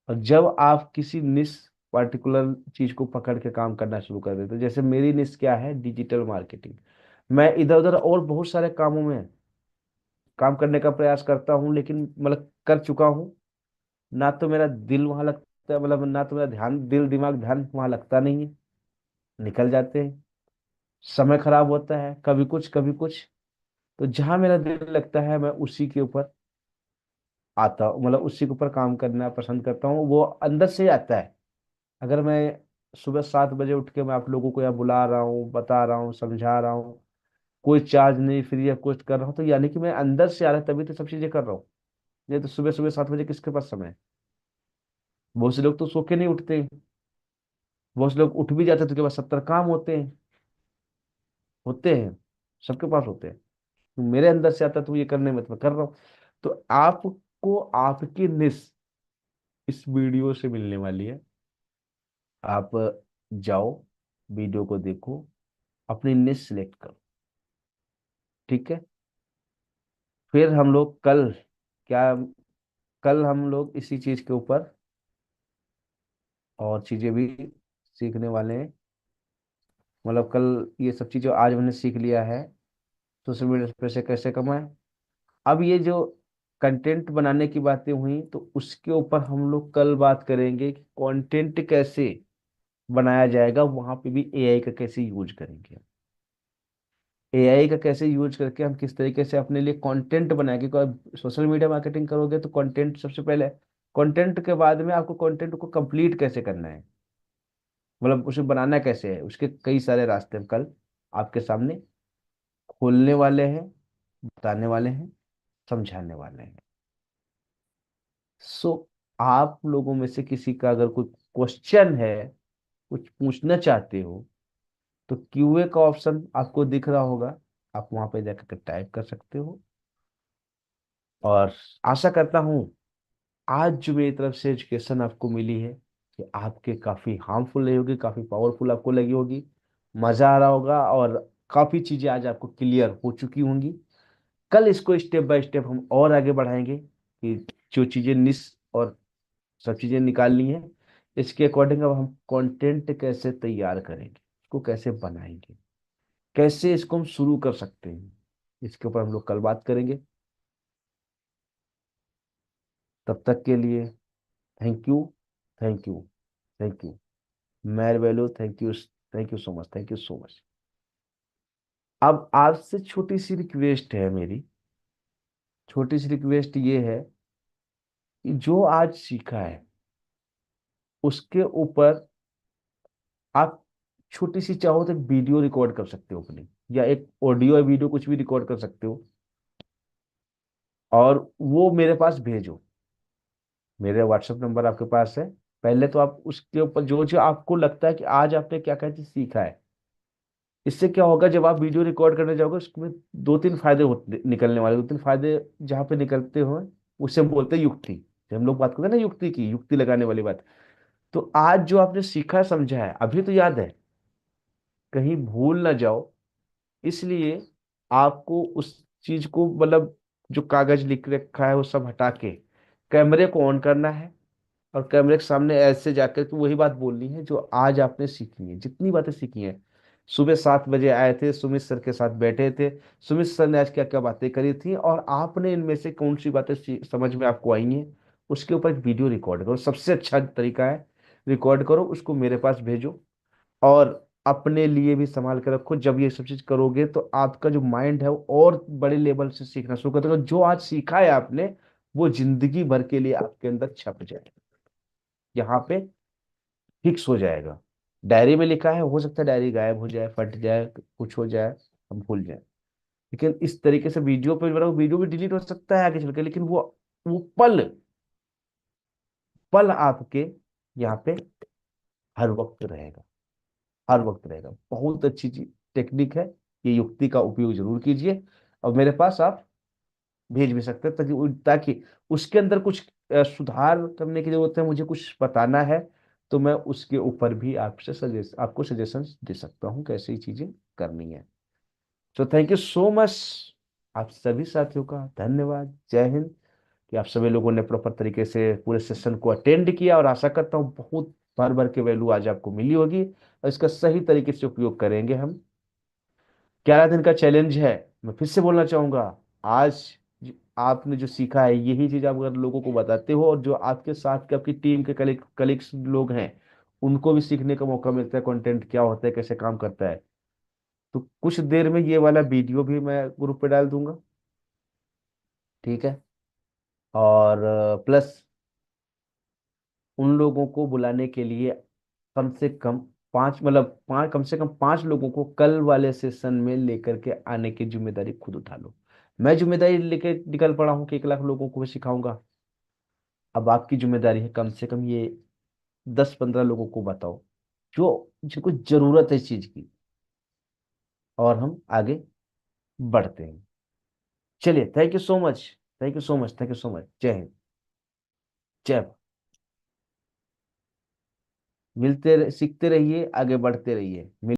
और जब आप किसी निश पर्टिकुलर चीज को पकड़ के काम करना शुरू कर देते हो, जैसे मेरी निश क्या है, डिजिटल मार्केटिंग। मैं इधर उधर और बहुत सारे कामों में काम करने का प्रयास करता हूँ, लेकिन मतलब कर चुका हूँ, ना तो मेरा दिल वहां लगता लगता, मतलब ना तो मेरा ध्यान, दिल दिमाग ध्यान वहां लगता नहीं है, निकल जाते हैं, समय खराब होता है, कभी कुछ कभी कुछ। तो जहां मेरा दिल लगता है मैं उसी के ऊपर आता हूँ, मतलब उसी के ऊपर काम करना पसंद करता हूँ, वो अंदर से ही आता है। अगर मैं सुबह 7 बजे उठ के मैं आप लोगों को यहाँ बुला रहा हूँ, बता रहा हूँ, समझा रहा हूँ, कोई चार्ज नहीं, फ्री है, कुछ कर रहा हूँ, तो यानी कि मैं अंदर से आ रहा है, तभी तो सब चीजें कर रहा हूँ। नहीं तो सुबह सुबह 7 बजे किसके पास समय है? बहुत से लोग तो सो के नहीं उठते हैं। बहुत से लोग उठ भी जाते हैं तो उनके पास 70 काम होते हैं। होते हैं, सबके पास होते हैं। तो मेरे अंदर से आता है तो ये करने में तो मैं कर रहा हूँ। तो आपको आपकी निस इस वीडियो से मिलने वाली है। आप जाओ, वीडियो को देखो, अपनी निश सिलेक्ट करो। ठीक है। फिर हम लोग कल, क्या, कल हम लोग इसी चीज के ऊपर और चीजें भी सीखने वाले हैं। मतलब कल ये सब चीजें आज मैंने सीख लिया है, सोशल मीडिया पे से कैसे कमाएं। अब ये जो कंटेंट बनाने की बातें हुई, तो उसके ऊपर हम लोग कल बात करेंगे कि कंटेंट कैसे बनाया जाएगा, वहां पे भी एआई का कैसे यूज करेंगे। एआई का कैसे यूज करके हम किस तरीके से अपने लिए कंटेंट बनाएंगे, क्योंकि सोशल मीडिया मार्केटिंग करोगे तो कंटेंट सबसे पहले। कंटेंट के बाद में आपको कंटेंट को कंप्लीट कैसे करना है, मतलब उसे बनाना कैसे है, उसके कई सारे रास्ते हम कल आपके सामने खोलने वाले हैं, बताने वाले हैं, समझाने वाले हैं। सो आप लोगों में से किसी का अगर कोई क्वेश्चन है, कुछ पूछना चाहते हो, तो क्यूए का ऑप्शन आपको दिख रहा होगा, आप वहां पे जाकर टाइप कर सकते हो। और आशा करता हूँ आज जो मेरी तरफ से एजुकेशन आपको मिली है कि आपके काफी हार्मफुल नहीं होगी, काफी पावरफुल आपको लगी होगी, मजा आ रहा होगा, और काफी चीजें आज आपको क्लियर हो चुकी होंगी। कल इसको स्टेप बाय स्टेप हम और आगे बढ़ाएंगे कि जो चीजें मिस और सब चीजें निकालनी है, इसके अकॉर्डिंग अब हम कंटेंट कैसे तैयार करेंगे, इसको कैसे बनाएंगे, कैसे इसको हम शुरू कर सकते हैं, इसके ऊपर हम लोग कल बात करेंगे। तब तक के लिए thank you, thank you, thank you. मैर value, thank you so much, thank you so much. अब आपसे छोटी सी रिक्वेस्ट है मेरी, छोटी सी रिक्वेस्ट ये है कि जो आज सीखा है उसके ऊपर आप छोटी सी चाहो तो एक वीडियो रिकॉर्ड कर सकते हो अपनी, या एक ऑडियो या वीडियो कुछ भी रिकॉर्ड कर सकते हो, और वो मेरे पास भेजो। मेरे व्हाट्सएप नंबर आपके पास है। पहले तो आप उसके ऊपर जो जो आपको लगता है कि आज आपने क्या क्या चीज सीखा है, इससे क्या होगा जब आप वीडियो रिकॉर्ड करने जाओगे उसमें दो तीन फायदे होते निकलने वाले, दो तीन फायदे जहाँ पे निकलते हो, उसे हम बोलते हैं युक्ति। जब हम लोग बात करते हैं ना युक्ति की, युक्ति लगाने वाली बात, तो आज जो आपने सीखा समझा है अभी तो याद है, कहीं भूल ना जाओ। इसलिए आपको उस चीज को, मतलब जो कागज लिख रखा है वो सब हटा के कैमरे को ऑन करना है, और कैमरे के सामने ऐसे जाकर के वही बात बोलनी है जो आज आपने सीखी है, जितनी बातें सीखी हैं। सुबह 7 बजे आए थे, सुमित सर के साथ बैठे थे, सुमित सर ने आज क्या क्या बातें करी थी, और आपने इनमें से कौन सी बातें समझ में आपको आई हैं, उसके ऊपर एक वीडियो रिकॉर्ड करो। सबसे अच्छा तरीका है, रिकॉर्ड करो, उसको मेरे पास भेजो, और अपने लिए भी संभाल के रखो। जब ये सब चीज करोगे तो आपका जो माइंड है वो और बड़े लेवल से सीखना शुरू कर देगा। जो आज सीखा है आपने, वो जिंदगी भर के लिए आपके अंदर छप जाए, यहाँ पे फिक्स हो जाएगा। डायरी में लिखा है, हो सकता है डायरी गायब हो जाए, फट जाए, कुछ हो जाए, हम भूल जाए, लेकिन इस तरीके से वीडियो पे बना, वीडियो भी डिलीट हो सकता है आगे चल के, लेकिन वो पल, पल आपके यहाँ पे हर वक्त रहेगा, हर वक्त रहेगा। बहुत अच्छी चीज टेक्निक है, ये युक्ति का उपयोग जरूर कीजिए। और मेरे पास आप भेज भी सकते हैं, ताकि उसके अंदर कुछ सुधार करने की जरूरत है, मुझे कुछ बताना है, तो मैं उसके ऊपर भी आपको सजेशंस दे सकता हूँ कैसे ही चीजें करनी है। तो थैंक यू सो मच, आप सभी साथियों का धन्यवाद। जय हिंद। कि आप सभी लोगों ने प्रॉपर तरीके से पूरे सेशन को अटेंड किया, और आशा करता हूँ बहुत भर भर के वैल्यू आज आपको मिली होगी, और इसका सही तरीके से उपयोग करेंगे हम। 11 दिन का चैलेंज है, मैं फिर से बोलना चाहूंगा। आज आपने जो सीखा है यही चीज आप अगर लोगों को बताते हो, और जो आपके साथ के आपकी टीम के कलीग्स लोग हैं उनको भी सीखने का मौका मिलता है कंटेंट क्या होता है, कैसे काम करता है। तो कुछ देर में ये वाला वीडियो भी मैं ग्रुप पे डाल दूंगा। ठीक है। और प्लस उन लोगों को बुलाने के लिए कम से कम पांच, मतलब पांच, कम से कम 5 लोगों को कल वाले सेशन में लेकर के आने की जिम्मेदारी खुद उठा लो। मैं जिम्मेदारी लेके निकल पड़ा हूँ कि 1 लाख लोगों को सिखाऊंगा। अब आपकी जिम्मेदारी है कम से कम ये 10-15 लोगों को बताओ जो जिनको जरूरत है इस चीज की, और हम आगे बढ़ते हैं। चलिए, thank you so much. Thank you so much, thank you so much. जय हिंद। जय भारत। सीखते रहिए, आगे बढ़ते रहिए।